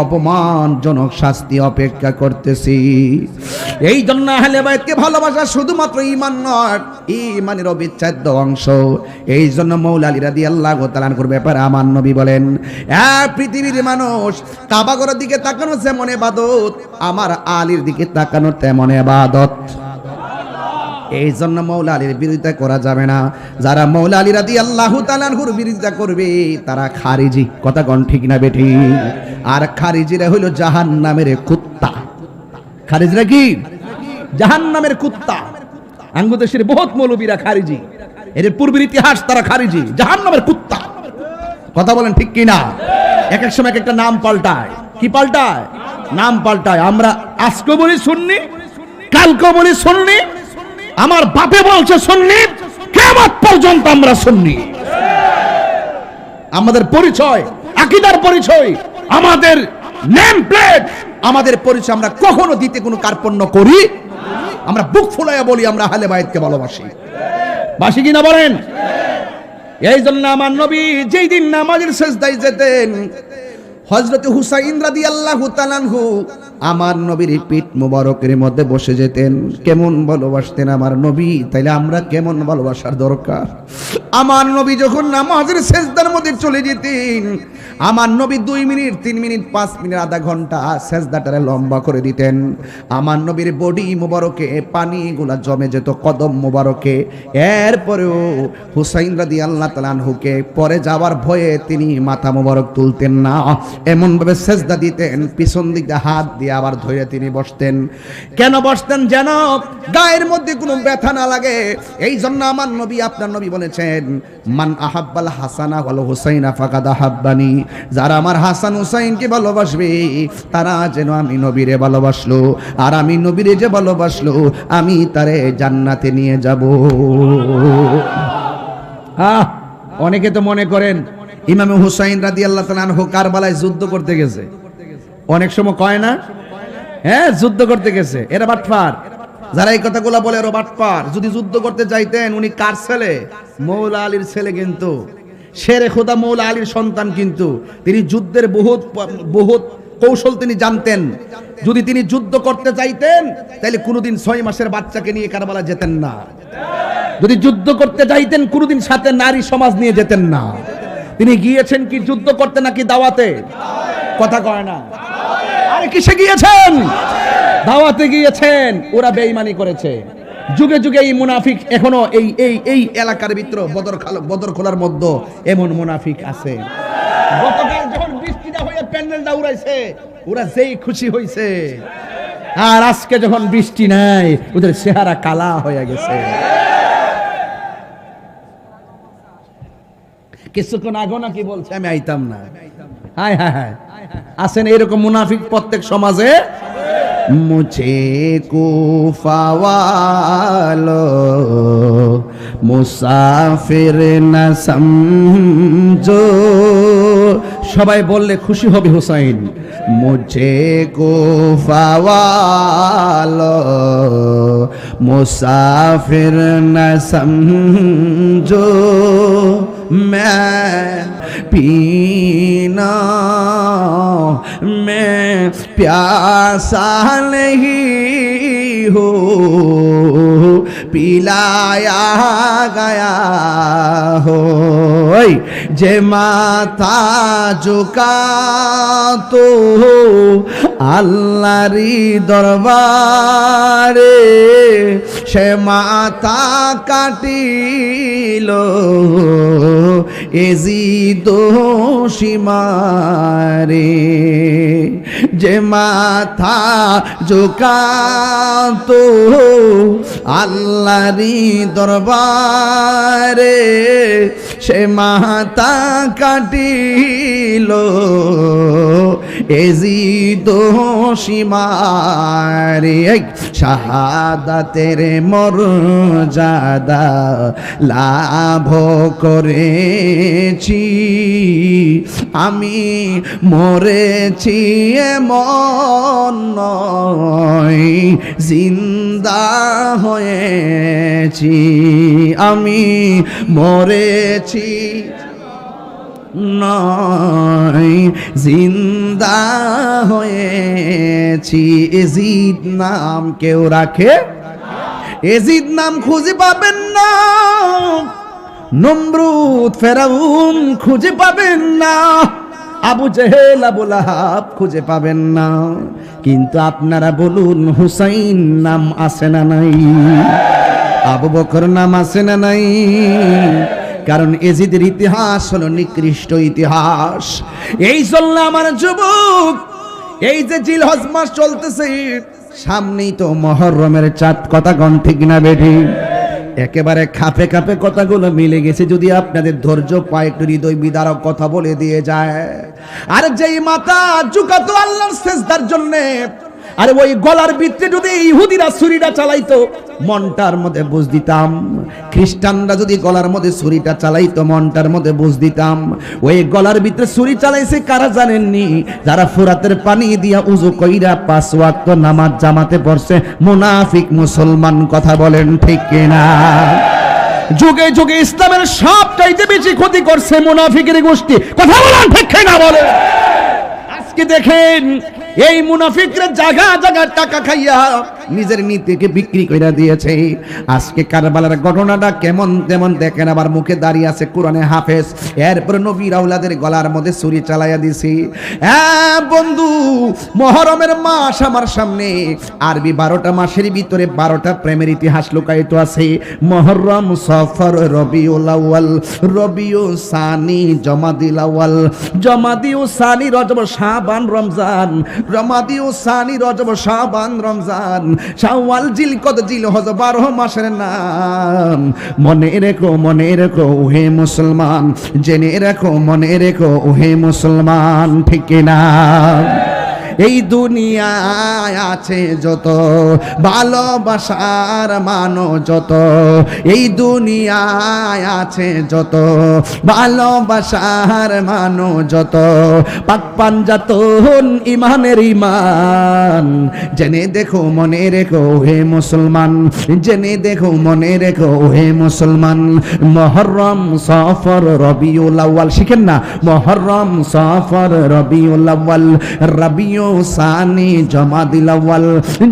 অপমানজনক শাস্তি অপেক্ষা করতেছি। এই জন্য আহলে বাইতকে ভালোবাসা শুধুমাত্র ঈমান নয়, ঈমানের অবিচ্ছেদ্য অংশ। এই জন্য মৌলা আলী রাদিয়াল্লাহু তাআলা আনহুর ব্যাপারে আমার নবী বলেন, পৃথিবীর মানুষ কাবা ঘরের দিকে তাকানো যেমন ইবাদত, আমার আলীর দিকে তাকানো তেমন ইবাদত। এই জন্য মৌলা আলীর বিরোধিতা করা যাবে না। যারা মৌলা আলী রাদিয়াল্লাহু তাআলা আনহুর বিরোধিতা করবে তারা খারিজি। কথা কোন ঠিক না বেঠি? আর খারিজিরা হইল জাহান্নামের কুত্তা। খারিজরা কি? জাহান্নামের কুত্তা। আঙ্গু দেশের বহুত মৌলবীরা খারিজি, এর পূর্বের ইতিহাস তারা খারিজি, জাহান্নামের কুত্তা। কথা বলেন ঠিক কি না? এক এক সময় এক একটা নাম পাল্টায়। কি পাল্টায়? নাম পাল্টায়। আমরা আজকে বলি সুন্নি, কালকে বলি সুন্নি, আমার বাপে বলছে সুন্নি, কিয়ামত পর্যন্ত আমরা সুন্নি। আমাদের পরিচয়, আকীদার পরিচয়, আমাদের নেম প্লেট, আমাদের পরিচয় আমরা কখনো দিতে কোনো কার্পণ্য করি। আমরা বুক ফুলাইয়া বলি আমরা আহলে বায়াতকে ভালোবাসি। বাসি কিনা বলেন? এই জন্য আমার নবী যেই দিন নামাজের সিজদায় যেতেন, হযরত হুসাইন রাদিয়াল্লাহু তাআলা আনহু আমার নবীর পিঠ মুবারকের মধ্যে বসে যেতেন। কেমন ভালোবাসতেন আমার নবী, তাইলে আমরা কেমন ভালোবাসার দরকার। আমার নবী যখন নামাজের সিজদার মধ্যে চলে যেতেন, আমার নবী 2 মিনিট 3 মিনিট 5 মিনিট আধা ঘন্টা সিজদাটারে লম্বা করে দিতেন। আমার নবীর বডি মুবারকে পানিগুলা জমে যেত কদম মুবারকে। এরপরেও হুসাইন রাদিয়াল্লাহু তাআলা আনহুকে পরে যাওয়ার ভয়ে তিনি মাথা মুবারক তুলতেন না, এমন ভাবে সিজদা দিতেন, পিছন দিক দিয়ে হাত দিয়ে আবার ধরে তিনি বসতেন। কেন বসতেন? যেন গায়ের মধ্যে কোনো ব্যথা না লাগে। এই জন্য আমার নবী, আপনার নবী বলেছেন, মান আহাব্বাল হাসানা ওয়াল হুসাইনা ফাকাদ আহাব্বানি। যারা আমার হাসান হুসাইনকে ভালোবাসবে তারা যেন আমি নবীরে ভালোবাসলো, আর আমি নবীরে যে ভালোবাসলো আমি তারে জান্নাতে নিয়ে যাব। অনেকে তো মনে করেন ইমাম হুসাইন রাদিয়াল্লাহু তাআলা আনহু কারবালায় যুদ্ধ করতে গেছে। অনেক সময় কয় না, হ্যাঁ যুদ্ধ করতে গেছে, এরা বাটপার। যারা এই কথাগুলো বলে এরা বাটপার। যদি যুদ্ধ করতে যাইতেন, উনি কার ছেলে? মৌলা আলীর ছেলে, কিন্তু শেরে খোদা মৌলা আলীর সন্তান, কিন্তু তিনি যুদ্ধের বহুত কৌশল তিনি জানতেন। যদি তিনি যুদ্ধ করতে চাইতেন তাহলে কোনোদিন 6 মাসের বাচ্চাকে নিয়ে কারবালা যেতেন না। যদি যুদ্ধ করতে যাইতেন কোনোদিন সাথে নারী সমাজ নিয়ে যেতেন না। তিনি গিয়েছেন কি যুদ্ধ করতে নাকি দাওয়াতে? কথা কয় না। আরে কিসে গিয়েছেন? দাওয়াতে গিয়েছেন। ওরা বেঈমানি করেছে। যুগে যুগে এই মুনাফিক এখনো এই এলাকার ভিতর বদর খোলার মধ্যে এমন মুনাফিক আছে। গতকাল যখন বৃষ্টিটা হয়ে প্যান্ডেলটা উড়াইছে, ওরা যেই খুশি হইছে, আর আজকে যখন বৃষ্টি নাই ওদের চেহারা কালা হয়ে গেছে। কিছুক্ষণ আগে নাকি বলছে আমি আইতাম না। হায় হায় হায়, আছেন এরকম মুনাফিক প্রত্যেক সমাজে। মুঝে কুফা ওয়ালো মুসাফির না সমঝো। সবাই বললে খুশি হবে হুসাইন। মুঝে কুফা ওয়ালো মুসাফির না সমঝো, मैं पीना मैं प्यासा नहीं हो, पिलाया गया हो। जे माथा झुका तो আল্লাহরি দরবারে সে মাথা কাটিল এজিদ সীমারে। যে মাথা ঝুকাতো আল্লাহরি দরবারে সে মাথা কাটিল এজিদ সীমারে। শাহাদাতের মর্যাদা লাভ করেছি আমি, মরেছি এমন নয়, জিন্দা হয়েছি আমি, মরেছি নয়, জিন্দা হয়েছি। এজিদ নাম কেউ রাখে? এজিদ নাম খুঁজে পাবেন না, নমরুদ ফেরাউন খুঁজে পাবেন না, আবু জেহেল আবু লাহাব খুঁজে পাবেন না। কিন্তু আপনারা বলুন হুসাইন নাম আছে না নাই? আবু বকর নাম আছে না নাই? কারণ এজিদের ইতিহাস হলো নিকৃষ্ট ইতিহাস। এই জন্য আমার যুবক, এই যে জিলহজ মাস চলতেছে, সামনেই তো মুহররমের চাঁদ, কথা গণ ঠিক না বেঠি? একেবারে খাপে খাপে কথাগুলো মিলে গেছে। যদি আপনাদের ধৈর্য পায়, একটু হৃদয় বিদারক কথা বলে দিয়ে যায়। আর যেই মাথা ঝুঁকাতো আল্লাহর সিজদার জন্য, আরে ওই গলার ভিতরে যদি ইহুদিরা ছুরিটা চালাইতো, মনটার মধ্যে বুঝ দিতাম। খ্রিস্টানরা যদি গলার মধ্যে ছুরিটা চালাইতো, মনটার মধ্যে বুঝ দিতাম। ওই গলার ভিতরে ছুরি চালাইছে কারা জানেননি? যারা ফুরাতের পানি দিয়া উযু কইরা 5 ওয়াক্ত নামাজ জামাতে পড়ছে, মুনাফিক মুসলমান। কথা বলেন ঠিক কিনা? যুগে যুগে ইসলামের সবচাইতে বেশি ক্ষতি করছে মুনাফিকের গোষ্ঠী। কথা বলেন ঠিক কিনা? বলে আজকে দেখেন এই মুনাফিকরা জায়গা জায়গা টাকা খাইয়া নিজের নীতিকে বিক্রি করে দিয়েছে। আজকে কারবালার ঘটনাটা কেমন তেমন দেখেন, আবার মুখে দাঁড়িয়ে আছে কোরআনে হাফেজ, এরপর নবীর আওলাদের গলার মধ্যে ছুরি চালাইয়া দিছি। হ্যাঁ বন্ধু, মুহররমের মাস আমার সামনে, আরবি 12টা মাসের ভিতরে 12টা প্রেমের ইতিহাস লুকায়িত আছে। মুহররম, সফর, রবিউল আউয়াল, রবিউল সানি, জমাদিল আউয়াল, জমাদিউ সানি, রজব, শাবান, রমজান, রমাদিউ সানি, রজব, শাবান, রমজান, শাওয়াল, জিলকদ, জিলহজ, 12 মাসের নাম। মনে রেখো হে মুসলমান, জেনে রেখো, মনে রেখো হে মুসলমান। ঠিক কিনা? এই দুনিয়ায় আছে যত ভালোবাসার মানো যত, এই দুনিয়ায় আছে যত ভালোবাসার মানো যত, পাক পাঞ্জাতন ইমানের ইমান। জেনে দেখো, মনে রেখো হে মুসলমান, জেনে দেখো, মনে রেখো হে মুসলমান। মুহররম, সফর, রবিউল আউয়াল, শিখেন না? মুহররম, সফর, রবিউল আউয়াল, রবিউল সানি, জমাদিল আউয়াল,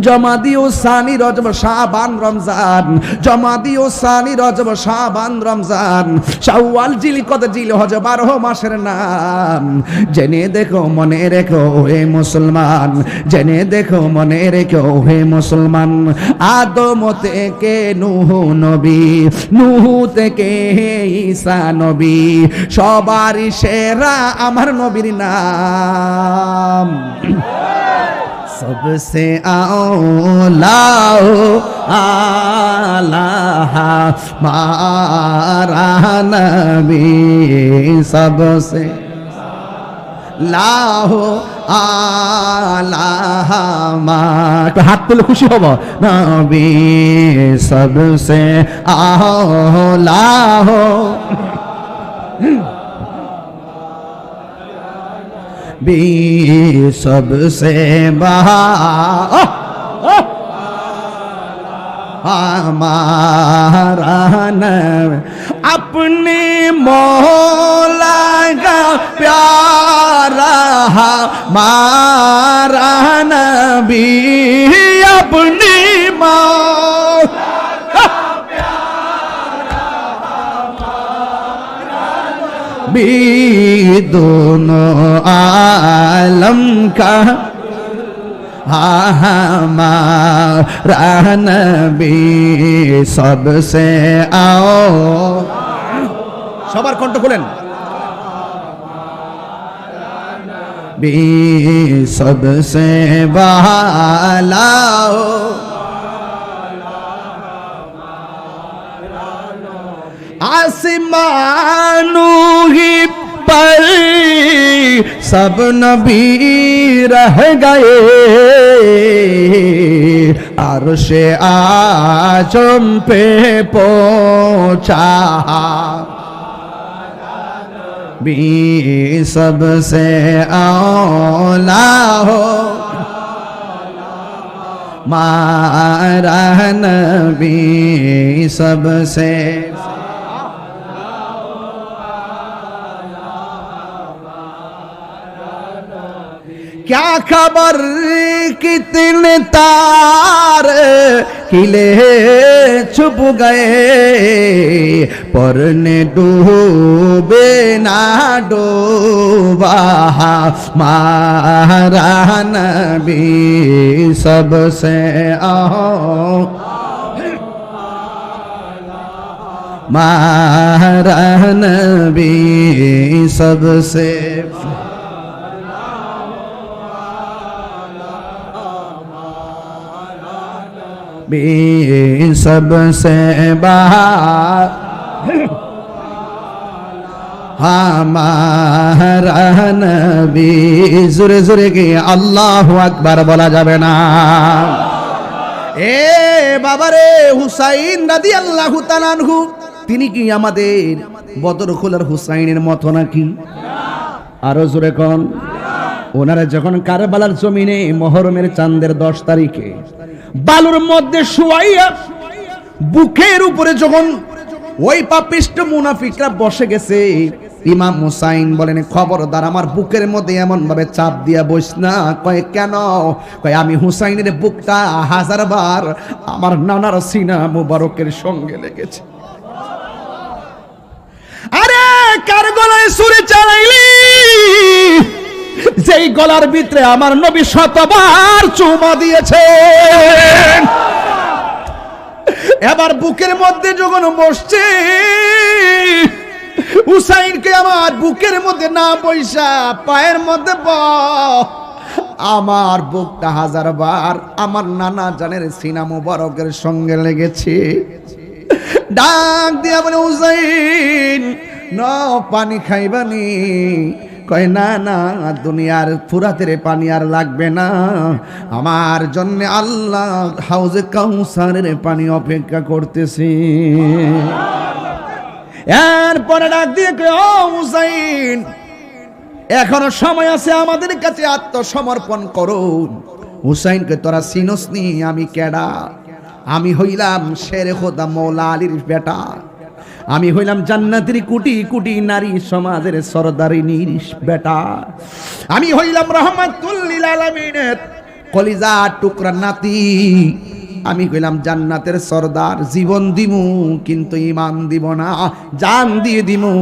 জমাদিউ সানি, রজব, শাবান, রমজান, জমাদিউ সানি, রজব, শাবান, রমজান, শাওয়াল, জিলকদ, জিলহজ, 12 মাসের নাম। জেনে দেখো, মনে রেখো হে মুসলমান, জেনে দেখো, মনে রেখো হে মুসলমান। আদম থেকে নূহ নবী, নূহ থেকে ঈসা নবী, সবারই সেরা আমার নবীর নাম। सबसे आला हमारा नबी, सबसे लाहो आला तो हाथ तुले खुशी हब। नबी सबसे आला हो, भी सबसे हमारा नबी, अपने मौला का प्यारा हमारा नबी, अपने मौला भी दोनों आलम का हमारा नबी, सबसे आओ। সবার কণ্ঠ খুলেন। भी सबसे वाला आसमानों ही पर सब नबी रह गए, अर्शे आजम पे पहुंचा भी सबसे औला हो मारा नबी, सबसे क्या खबर कितने तारे खिले छुप गए, परने डूबे ना डूबा हमारा नबी, सबसे हमारा नबी सबसे भी सबसे हमारा नबी। जोरे जोरे के আল্লাহু আকবার বলা যাবে না। এ বাবারে, হুসাইন রাদিয়াল্লাহু তাআলা আনহু তিনি কি আমাদের বদরখোলার হুসাইনের মতো নাকি? আরো জোরে কোন। ওনারা যখন কারবালার জমিনে মুহররমের চাঁদের 10 তারিখে বালুর মধ্যে শুয়াইয়া বুকের উপরে যখন ওই পাপিষ্ট মুনাফিকরা বসে গেছে, ইমাম হুসাইন বলেন, খবরদার আমার বুকের মধ্যে এমন ভাবে চাপ দিয়া বইস না। কয় কেন? কয় আমি হুসাইনের বুকটা 1000 বার আমার নানার সিনা মুবারকের সঙ্গে লেগেছে। আরে কার গলায় ছুরি চালাইলি? যেই গলার ভিতরে আমার নবী 100 বার চুমা দিয়েছে। এবার বুকের মধ্যে যখন বসছে, হুসাইনকে আমার বুকের মধ্যে না বইসা পায়ের মধ্যে আমার বুকটা 1000 বার আমার নানা জানের সিনা মুবারকের সঙ্গে লেগেছে। ডাক দিয়া বলে, হুসাইন না পানি খাইবানি? কয় না না, দুনিয়ার ফুরাতের পানি আর লাগবে না, আমার জন্য আল্লাহ হাউজে কাউসারের পানি অপেক্ষা করতেছে। এরপরে ডাক দিয়ে কয়, ও হুসাইন এখনো সময় আছে, আমাদের কাছে আত্মসমর্পণ করো। হুসাইনকে তোরা চিনস নি আমি কেডা? আমি হইলাম শেরে খোদা মৌলা আলীর বেটা। আমি হইলাম জান্নাতের কোটি কোটি নারী সমাজের সরদারিনীর বেটা। আমি হইলাম রহমাতুল লিল আলামিনের কলিজা টুকরা নাতি। আমি কইলাম জান্নাতের সরদার, জীবন দিমু কিন্তু ঈমান দিব না, জান দিয়ে দিমু,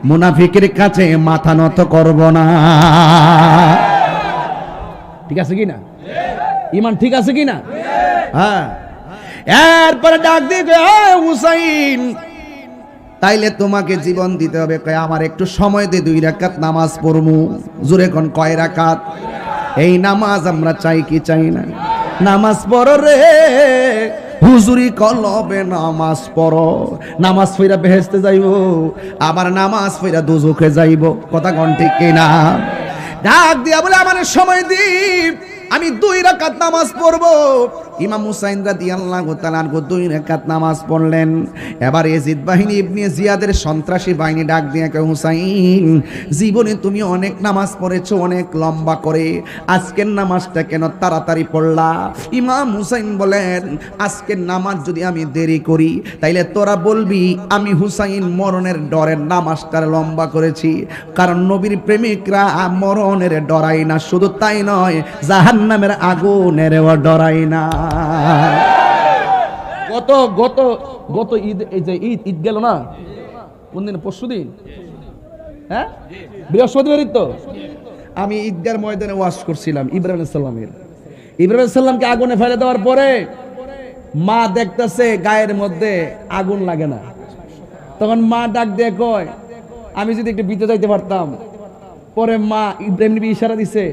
মুনাফিকের কাছে মাথা নত করব না। ঠিক আছে কি না? ঈমান ঠিক আছে কি না? হ্যাঁ। এরপরে ডাক দিয়ে কয়, হুসাইন তাইলে তোমাকে জীবন দিতে হবে। কয় আমার একটু সময় দে, 2 রাকাত নামাজ পড়মু। জোরে কোন কয় রাকাত? এই নামাজ আমরা চাই কি চাই না? নামাজ পড়ো রে হুজুরি কলবে, নামাজ পড়ো। নামাজ পড়া বেহেশতে যাইব, আবার নামাজ পড়া দোজখে যাইব। কথা কোন ঠিক কি না? ডাক দিয়া বলে, আমার সময় দি, আমি 2 রাকাত নামাজ পড়বো। ইমাম হুসাইন রাদিয়াল্লাহু তাআলা 2 রাকাত নামাজ পড়লেন। এবার ইয়াজিদ বাহিনী ইবনে জিয়াদের সন্ত্রাসী বাহিনী ডাক দিয়ে কয়, হুসাইন জীবনে তুমি অনেক নামাজ পড়েছো, অনেক লম্বা করে, আজকের নামাজটা কেন তাড়াতাড়ি পড়লা? ইমাম হুসাইন বলেন, আজকের নামাজ যদি আমি দেরি করি তাইলে তোরা বলবি আমি হুসাইন মরণের ডরের নামাজটা লম্বা করেছি। কারণ নবীর প্রেমিকরা মরণের ডরাই না, শুধু তাই নয় জাহান্নামের আগুনেরও ডরাই না। গত ঈদ, এই যে ঈদ গেল না, কোন দিন? পরশুদিন, হ্যাঁ বৃহস্পতিবার তো। আমি ঈদগার ময়দানে ওয়াজ করছিলাম ইব্রাহিম আলাইহিস সালামকে আগুনে ফেলে দেওয়ার পরে মা দেখতেছে গায়ের মধ্যে আগুন লাগে না। তখন মা ডাক দিয়ে কয়, আমি যদি একটু ভিতরে যাইতে পারতাম। পরে মা ইব্রাহিম নবী ইশারা দিছে,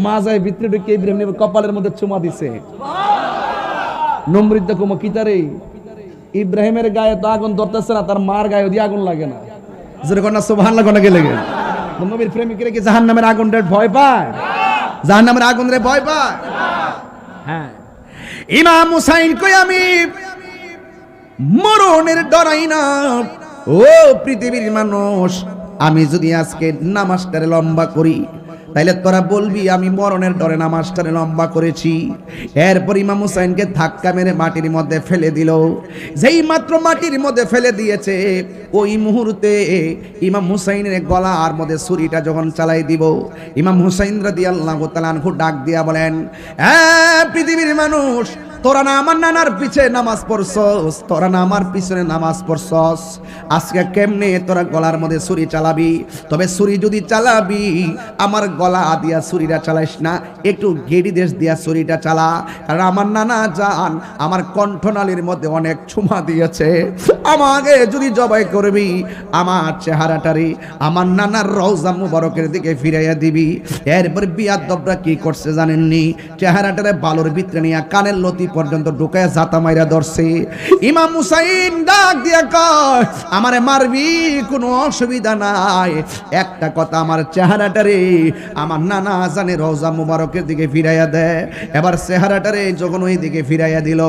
মা যায় ভিতরে ঢুকে ইব্রাহিম নবীর কপালের মধ্যে চুমা দিছে। নমৃত কুমো কিতারে ইব্রাহিমের গায়ে তো আগুন ধরতেছে না, তার মার গায়ে দিয়ে আগুন লাগে না। যেরকম না সুবহানাল্লাহ কোন গেলে নবীর প্রেমিকরা কি জাহান্নামের আগুনের ভয় পায়? জাহান্নামের আগুনের ভয় পায়? হ্যাঁ। ইমাম হুসাইন কই আমি মরণের ডরাই না। ও পৃথিবীর মানুষ, আমি যদি আজকে নামাজটারে লম্বা করি তাইলে তোরা বলবি আমি মরণের ডরে নামাজটারে লম্বা করেছি। এরপর ইমাম হুসাইনকে ধাক্কা মেরে মাটির মধ্যে ফেলে দিল। যেই মাত্র মাটির মধ্যে ফেলে দিয়েছে, ওই মুহূর্তে ইমাম হুসাইনের গলার মধ্যে ছুরিটা যখন চালাই দিব, ইমাম হুসাইন রাদিয়াল্লাহু তাআলা আনহু ডাক দিয়া বলেন, পৃথিবীর মানুষ, তোরা না আমার নানার পিছে নামাজ পড়ছস, তোরা না আমার পিছনে নামাজ পড়ছস, আজকে কেমনে তোরা গলার মধ্যে ছুরি চালাবি? তবে ছুরি যদি চালাবি আমার গলা দিয়া ছুরিটা চালাইস না, একটু গেড়ি দেশ দিয়া ছুরিটা চালা। কারণ আমার নানা জান আমার কণ্ঠনালীর মধ্যে অনেক চুমা দিয়েছে, আমাকে যদি জবাই করবি আমার চেহারাটারে আমার নানার রওজা মুবারকের দিকে ফিরাইয়া দিবি। এরপর বিয়াদবরা কি করছে জানেননি? চেহারাটারে বালুর ভিতরে নিয়ে কানের লতি পর্যন্ত ঢুকায় জাতা মাইরা ধরছে। ইমাম হুসাইন ডাক দিয়া কয়, আমারে মারবি কোনো অসুবিধা নাই, একটা কথা আমার চেহারাটারে আমার নানা জানে রওজা মুবারকের দিকে ফিরাইয়া দেয়। এবার চেহারাটারে যখন ওই দিকে ফিরাইয়া দিল,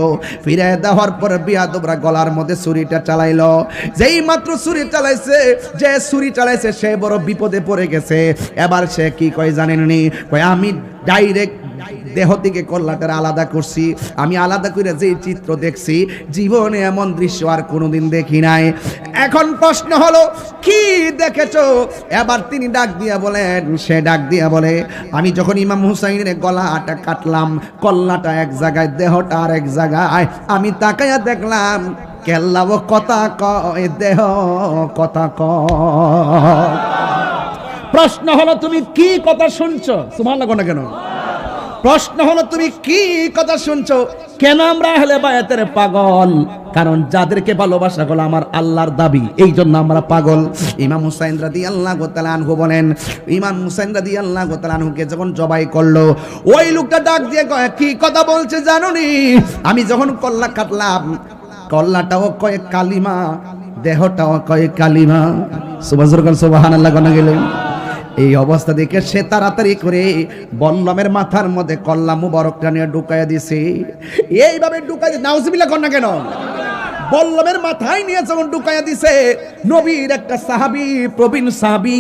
ফিরাইয়া দেওয়ার পর বিয়াদবরা গলার মধ্যে ছুরিটা চালাইলো। যেই মাত্র ছুরি চালাইছে, যে ছুরি চালাইছে সে বড় বিপদে পড়ে গেছে। এবার সে কি কয় জানেননি? কয় আমি ডাইরেক্ট দেহ থেকে কল্লাটার আলাদা করছি, আমি আলাদা করে যে চিত্র দেখছি জীবনে এমন দৃশ্য আর কোনোদিন দেখি নাই। এখন প্রশ্ন হলো কি দেখেছো? এবার তিনি ডাক দিয়া বলেন, সে ডাক দিয়া বলে, আমি যখন ইমাম হুসাইনের গলাটা কাটলাম, কল্লাটা এক জায়গায় দেহটা আর এক জায়গায়, আমি তাকাইয়া দেখলাম কেল্লাও কথা কয়, দেহ কথা কয়। প্রশ্ন হলো তুমি কি কথা শুনছো? সুবহানাল্লাহ না কেন? প্রশ্ন হলো তুমি কি কথা শুনছো? কেন আমরা আহলে বায়াতের পাগল? কারণ যাদেরকে ভালোবাসা হলো আমার আল্লাহর দাবি, এই জন্য আমরা পাগল। ইমাম হুসাইন রাদিয়াল্লাহু তাআলা আনহু বলেন, ইমাম হুসাইন রাদিয়াল্লাহু তাআলা আনহুকে যখন জবাই করলো, ওই লোকটা ডাক দিয়ে কয়, কি কথা বলছে জানোনি? আমি যখন কল্লা কাটলাম, কল্লাটাও কয় কালিমা, দেহটাও কয় কালিমা। সুবহানাল্লাহ কোন গেলেন? এই অবস্থা দেখে সে তাড়াতাড়ি করে বল্লমের মাথার মধ্যে কল্লা মুবারকটা নিয়ে ঢুকাইয়া দিছে। এইভাবে ঢুকাই, নাউজুবিল্লাহ কর না কেন? বল্লমের মাথায় নিয়ে যখন ঢুকাইয়া দিছে, নবীর একটা সাহাবী, প্রবীণ সাহাবী,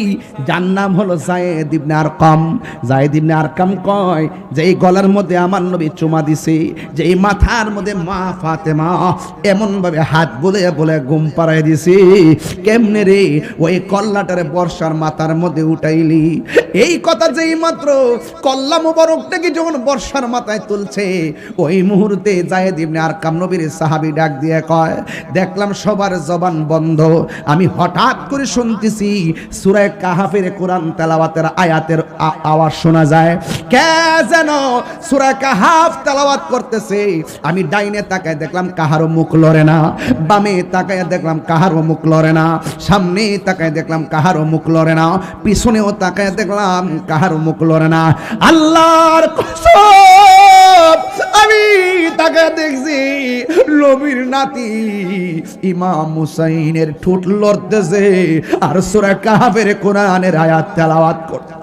যার নাম হলো যায়েদ ইবনে আরকাম। যায়েদ ইবনে আরকাম কয় যে এই গলার মধ্যে আমার নবী চুমা দিছে, যে এই মাথার মধ্যে মা ফাতেমা এমন ভাবে হাত বলে বলে ঘুম পাড়াই দিছে। কেমনে রে ওই কল্লাটারে বর্ষার মাথার মধ্যে উঠাইলি? এই কথা যেই মাত্র কল্লা মুবারকটাকে যখন বর্ষার মাথায় তুলছে, ওই মুহূর্তে যায়েদ ইবনে আরকাম নবীর সাহাবী ডাক দিয়ে কয়, দেখলাম সবার জবান বন্ধ, আমি হঠাৎ করে শুনতেছি সূরা কাহাফের কোরআন তেলাওয়াতের আয়াতের আওয়াজ শোনা যায়। কে যেন সূরা কাহাফ তেলাওয়াত করতেছে। আমি ডাইনে তাকায় দেখলাম কাহারও মুখ লড়ে না, বামে তাকায় দেখলাম কাহারও মুখ লড়ে না, সামনে তাকায় দেখলাম কাহারও মুখ লড়ে না, পিছনেও তাকায় দেখলাম কাহারও মুখ লড়ে না। আল্লাহর কসম, আমি তাকায় দেখছি নবীর নাতি ইমাম হুসাইনের ঠোঁট লড়তেছে আর সূরা কাহাফের কোরআনের আয়াত তেলাওয়াত করতেছে।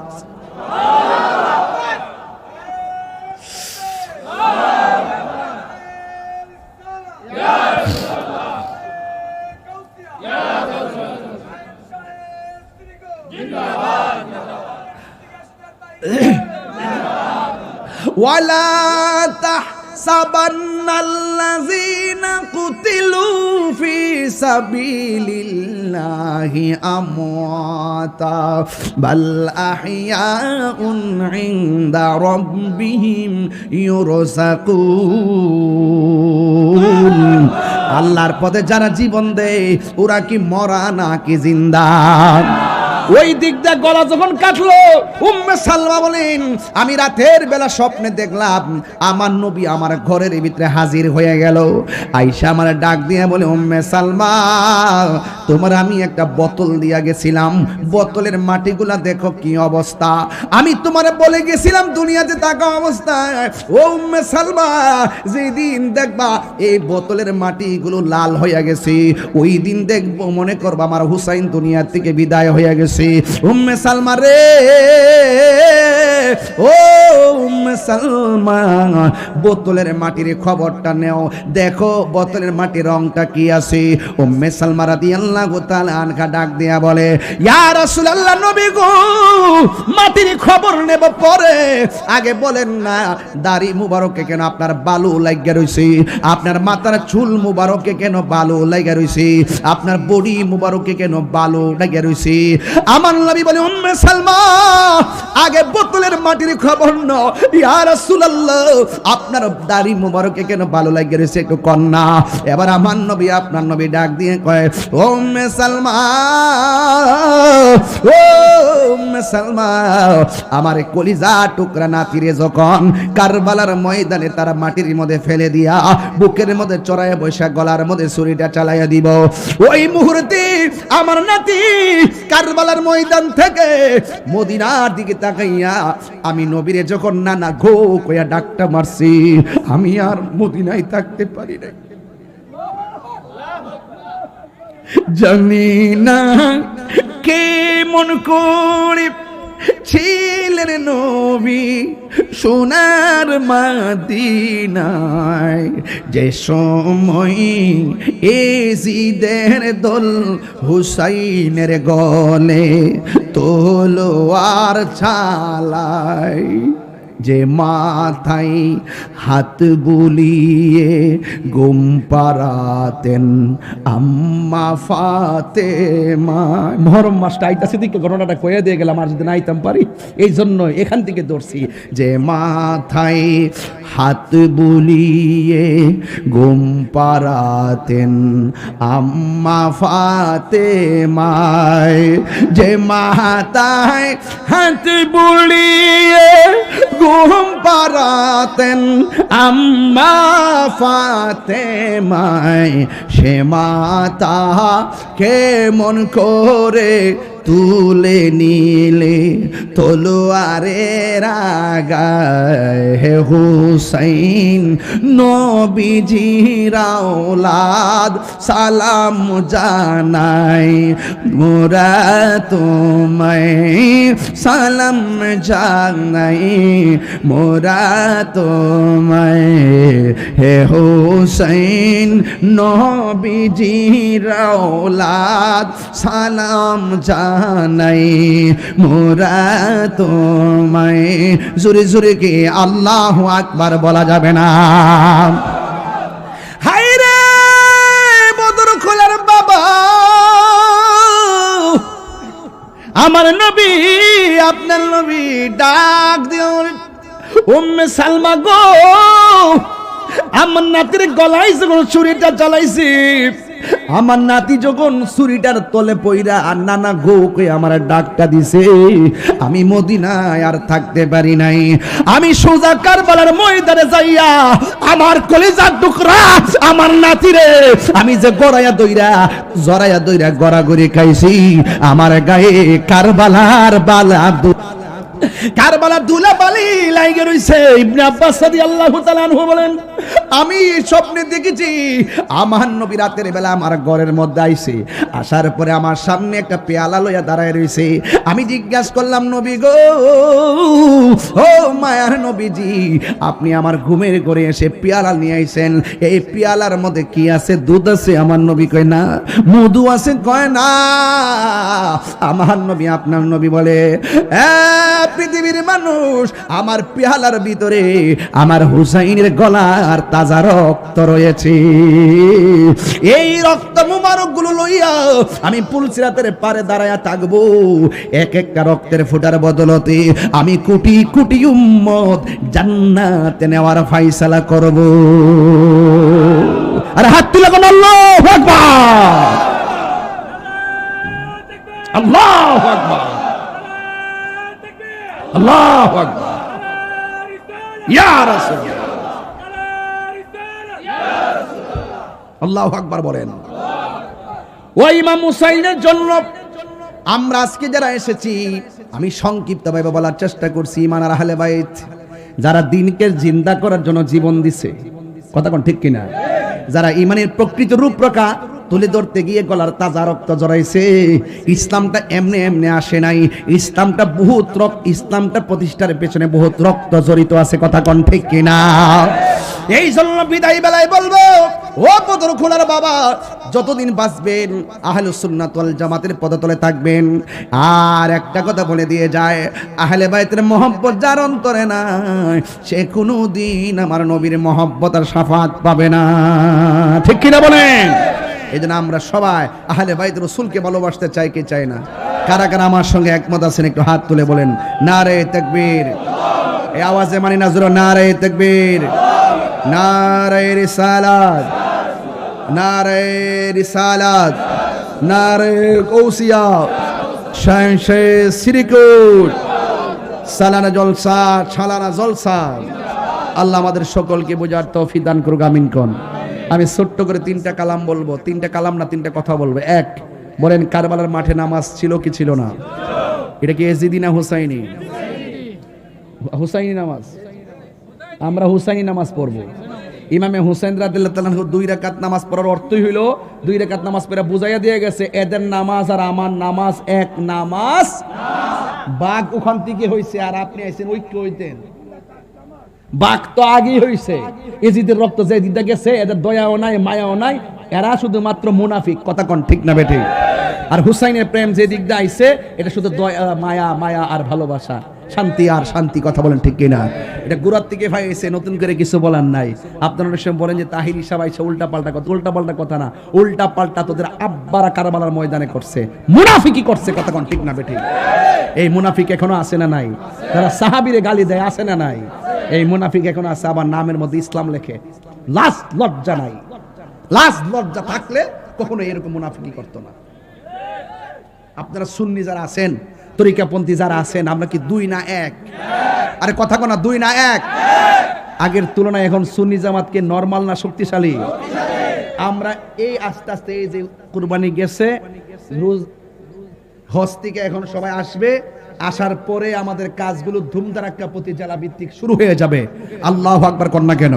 ওয়ালা তাহসাবান্নাল্লাযীনা কুতিলু ফি সাবিলিল্লাহি আমওয়াতা বাল আহইয়াউন ইনদা রাব্বিহিম ইউরযাকুন। আল্লাহর পথে যারা জীবন দেয় ওরা কি মরা নাকি জিন্দা? ওই দিক দিয়ে গলা যখন কাটলো, উম্মে সালমা বলেন, আমি রাতের বেলা স্বপ্নে দেখলাম আমার নবী আমার ঘরের ভিতরে হাজির হয়ে গেল। আয়েশা আমার ডাক দিয়ে বলে, উম্মে সালমা, তোমার আমি একটা বোতল দিয়া গেছিলাম, বোতলের মাটিগুলা দেখো কি অবস্থা। আমি তোমার বলে গেছিলাম দুনিয়াতে থাকা অবস্থায়, ও উম্মে সালমা, যেদিন দেখবা এই বোতলের মাটিগুলো লাল হয়ে গেছে, ওই দিন দেখবো মনে করবা আমার হুসাইন দুনিয়া থেকে বিদায় হয়ে গেছে। উম্মে সালমা রে, ও উম্মে সালমা, বোতলের মাটির খবরটা নেও, দেখো বোতলের মাটির রংটা কি আছে। উম্মে সালমা রাদিয়াল্লাহু রাদিয়াল্লাহু তাআলা আনহা ডাক দিয়া বলে, ইয়া রাসূলুল্লাহ, নবী গো, মাটির খবর নেব পরে, আগে বলেন না দাড়ি মুবারকে কেন আপনার বালু লাগিয়া রইছে, আপনার মাথার চুল মুবারকে কেন বালু লাগিয়া রইছে, আপনার বডি মুবারকে কেন বালু লাগিয়া রইছে। আমার নবী বলে, উম্মে সালমা, আগে বোতলের মাটির খবর নাও। ইয়া রাসূলুল্লাহ, আপনার দাড়ি মুবারকে কেন বালু লাগিয়া রইছে একটু কন্যা। এবার আমার নবী, আপনার নবী ডাক দিয়ে কয়, ও উম্মে সালমা, ও উম্মে সালমা, আমার কলিজা টুকরা নাতিরে যখন কারবালার ময়দানে তারা মাটির মধ্যে ফেলে দিয়া বুকের মধ্যে চড়াইয়া বৈশা গলার মধ্যে ছুরিটা চালাইয়া দিব, ওই মুহূর্তে আমার নাতি কারবালার ময়দান থেকে মদিনার দিকে তাকাইয়া আমি নবীরে যখন নানা গো কইয়া ডাকটা মারছি, আমি আর মদিনায় থাকতে পারি না। জানি না কে মন করে ছিলেন নবী সোনার মদিনায়, যে সময় এজিদের দল হুসাইনের গলে তলোয়ার চালায়, যে মাথায় হাত বুলিয়ে ঘুম পাড়াতেন আম্মা ফাতেমা। মহরম মাসটা আইতাছে দিকে ঘটনাটা কয়ে দিয়ে গেলাম, আর যদি না আইতাম পারি এই জন্য এখান থেকে ধরছি। যে মাথায় হাত বুলিয়ে ঘুম পাড়াতেন আম্মা ফাতেমায়, যে মাথায় হাত বুলিয়ে ঘুম পাড়াতেন আম্মা ফাতেমায়, সে মাতা কেমন করে তুলে নিলে তলোয়ারের আগায়, হে হুসাইন নবীজির আওলাদ সালাম জানাই, মোরা তোমায় সালাম জানাই, মোরা তোমায়, হে হুসাইন নবীজির আওলাদ সালাম জানাই, মোরা তোমায়। জোরে জোরে কি আল্লাহু আকবার বলা যাবে না? হায়রে বদর খোলার বাবা, আমার নবী, আপনার নবী ডাক দিও, উম্মে সালমা গো, আমার নাতির গলায় যখন ছুরিটা চালাইছি, আমার নাতি যখন ছুরিটার তলে পইরা আর নানা গো কই আমার ডাকটা দিছে, আমি মদিনায় আর থাকতে পারি নাই। আমি সোজা কারবালার ময়দানে যাইয়া আমার কলিজার টুকরা আমার নাতিরে আমি যে জরায়া দইরা গড়াগড়ি খাইছি, আমার গায়ে কারবালার বালা কারবালার দুলা বালি লাগে রইছে। ইবনে আব্বাস রাদিয়াল্লাহু তাআলা আনহু বলেন, আমি স্বপ্নে দেখেছি আমার নবী রাতের বেলা আমার ঘরের মধ্যে আইছে, আসার পরে আমার সামনে একটা পেয়ালা লইয়া দাঁড়ায় রইছে। আমি জিজ্ঞাসা করলাম, নবী গো, ও মায়ার নবীজি, আপনি আমার ঘুমের ঘরে এসে পেয়ালা নিয়ে আইছেন, এই পেয়ালার মধ্যে কি আছে? দুধ আছে? আমার নবী কয় না। মধু আছে? কয় না। আমার নবী, আপনার নবী বলে, পৃথিবীর মানুষ, আমার পেয়ালার ভিতরে আমার হুসাইনের গলার তাজা রক্ত রয়েছে। এই রক্ত মুবারক গুলো লইয়া আমি পুলসিরাতের পারে দাঁড়ায়া থাকবো। এক একটা রক্তের ফোঁটার বদলতে আমি কোটি কোটি উম্মত জান্নাতে নেওয়ার ফয়সালা করব। আর হাত তুলে কোন আল্লাহু আকবার, আল্লাহু আকবার, আল্লাহু আকবার, ইয়া রাসূলুল্লাহ, আল্লাহু আকবার বলেন। ওই ইমাম হুসাইনের জন্য আমরা আজকে যারা এসেছি, আমি সংক্ষিপ্তভাবে বলার চেষ্টা করছি, ইমান আর আহলে বাইত যারা দিনকে জিন্দা করার জন্য জীবন দিছে, কথা কোন ঠিক কিনা? যারা ইমানের প্রকৃত রূপরেখা তুলে ধরতে গিয়ে গলার তাজা রক্ত জড়াইছে। ইসলামটা এমনি এমনি আসে নাই, ইসলামটা ইসলামটা প্রতিষ্ঠার পেছনে বহুত রক্ত জড়িত আছে, কথা কোন ঠিক কিনা? এই জন্য বিদায় বেলায় বলবো, ও পদর খোলার বাবা, যতদিন বাঁচবেন আহলুস সুন্নাত ওয়াল জামাতের পদতলে থাকবেন। আর একটা কথা বলে দিয়ে যায়, আহলে বাইতের মহব্বত যার অন্তরে নাই, সে কোনোদিন আমার নবীর মহব্বত আর শাফাত পাবে না। ঠিক কিনা বলেন? এই জন্য আমরা সবাই আহলে বাইত রাসূলকে ভালোবাসতে চাই, কি চাই না? কারা কারা আমার সঙ্গে একমত আছেন একটু হাত তুলে বলেন নারে তাকবীর। এই আওয়াজে মানি না জোরে নারে তাকবীর, নারে রিসালাত, নারে রিসালাত, নারে কৌসিয়া, শাহে সিরিকুট, সালানা জলসা, ছালানা জলসা। আল্লাহ আমাদের সকলকে বোঝার তৌফিক দান করুক, আমিন কোন। আমি ছোট্ট করে 3টা কালাম বলবো, 3টা কালাম না 3টা কথা বলবো। এক, বলেন কারবালার মাঠে নামাজ ছিল কি ছিল না? এটা কি এজিদি না হুসাইনি? হুসাইনি নামাজ। আমরা হুসাইনি নামাজ পড়বো। ইমামে হুসাইন রাদিয়াল্লাহু তাআলা 2 রাকাত নামাজ পড়ার অর্থই হইল 2 রাকাত নামাজ পড়া বুঝাইয়া দিয়ে গেছে এদের নামাজ আর আমার নামাজ এক নামাজ। বাঘ ওখান থেকে হইছে আর আপনি আইছেন ঐক্য হইতেন। বাঘ তো আগেই হইছে, এজিদের রক্ত যে দিদা গেছে, এদের দয়াও নাই মায়াও নাই, এরা শুধুমাত্র মুনাফিক। কথা কোন ঠিক না বেঠিক? আর হুসাইনের প্রেম যে দিক দিয়ে আইছে, এটা শুধু দয়া মায়া, মায়া আর ভালোবাসা, শান্তি আর শান্তি। কথা বলেন ঠিক কিনা? এটা গোড়ার থেকে ভাই এসে নতুন করে কিছু বলার নাই। আপনারা অনেক সময় বলেন যে তাহির হিসাব আইছে উল্টা পাল্টা কথা। উল্টা পাল্টা কথা না, উল্টা পাল্টা তোদের আব্বারা কারবালার ময়দানে করছে, মুনাফিকি করছে। কথা কোন ঠিক না বেঠিক? এই মুনাফিক এখনো আছে না নাই? যারা সাহাবীরে গালি দেয় আছে না নাই? এই মুনাফিক এখনো আছে, আবার নামের মধ্যে ইসলাম লেখে। লাজ লজ্জা নাই। লাজ লজ্জা থাকলে কখনো এরকম মুনাফিকি করতো না। আপনারা সুন্নি যারা আছেন, তরিকাপন্থী যারা আছেন, আমরা কি 2 না 1? আরে কথা কোনা 2 না 1? আগের তুলনায় এখন সুন্নি জামাত কি নরমাল না শক্তিশালী? আমরা এই আস্তে আস্তে এই যে কুরবানি গেছে, হজ থেকে এখন সবাই আসবে, আসার পরে আমাদের কাজগুলো ধুমধারাক্কা প্রতি জেলা ভিত্তিক শুরু হয়ে যাবে। আল্লাহু আকবার কন্যা কেন?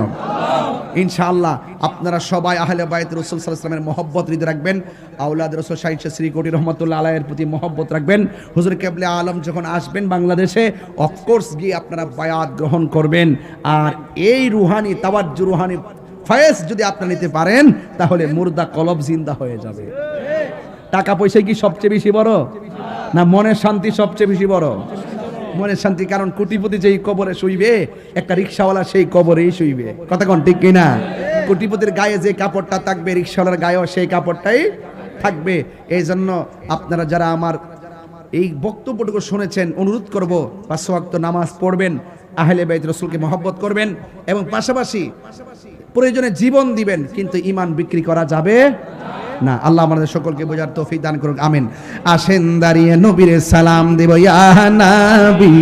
ইনশাআল্লাহ আপনারা সবাই আহলে বাইত রাসূল সাল্লাল্লাহু আলাইহি ওয়াসাল্লামের মহব্বত হৃদয়ে রাখবেন। আওলাদ রাসূল শাইখ শ্রীকোটি রহমাতুল্লাহ আলাইহির প্রতি মহব্বত রাখবেন। হুজুর কেবলে আলম যখন আসবেন বাংলাদেশে, অফকোর্স গিয়ে আপনারা বায়াত গ্রহণ করবেন। আর এই রুহানি তাওয়াজ্জু, রুহানি ফয়েজ যদি আপনারা নিতে পারেন, তাহলে মুর্দা কলব জিন্দা হয়ে যাবে। টাকা পয়সা কি সবচেয়ে বেশি বড় না মনের শান্তি সবচেয়ে বেশি বড়? মনের শান্তি। কারণ কোটিপতি যেই কবরে শুইবে, একটা রিকশাওয়ালা সেই কবরেই শুইবে। কথা কোন ঠিক কিনা? কোটিপতির গায়ে যে কাপড়টা থাকবে, রিকশাওয়ালার গায়েও সেই কাপড়টাই থাকবে। এই জন্য আপনারা যারা আমার এই বক্তব্যটুকু শুনেছেন, অনুরোধ করব 5 ওয়াক্ত নামাজ পড়বেন, আহলে বাইত রাসূলকে মহব্বত করবেন, এবং পাশাপাশি প্রয়োজনে জীবন দিবেন, কিন্তু ঈমান বিক্রি করা যাবে না। আল্লাহ আমাদের সকলকে বোঝার তৌফিক দান করুক, আমিন। আসেন দাঁড়িয়ে নবীর সালাম দেব, ইয়া নবী।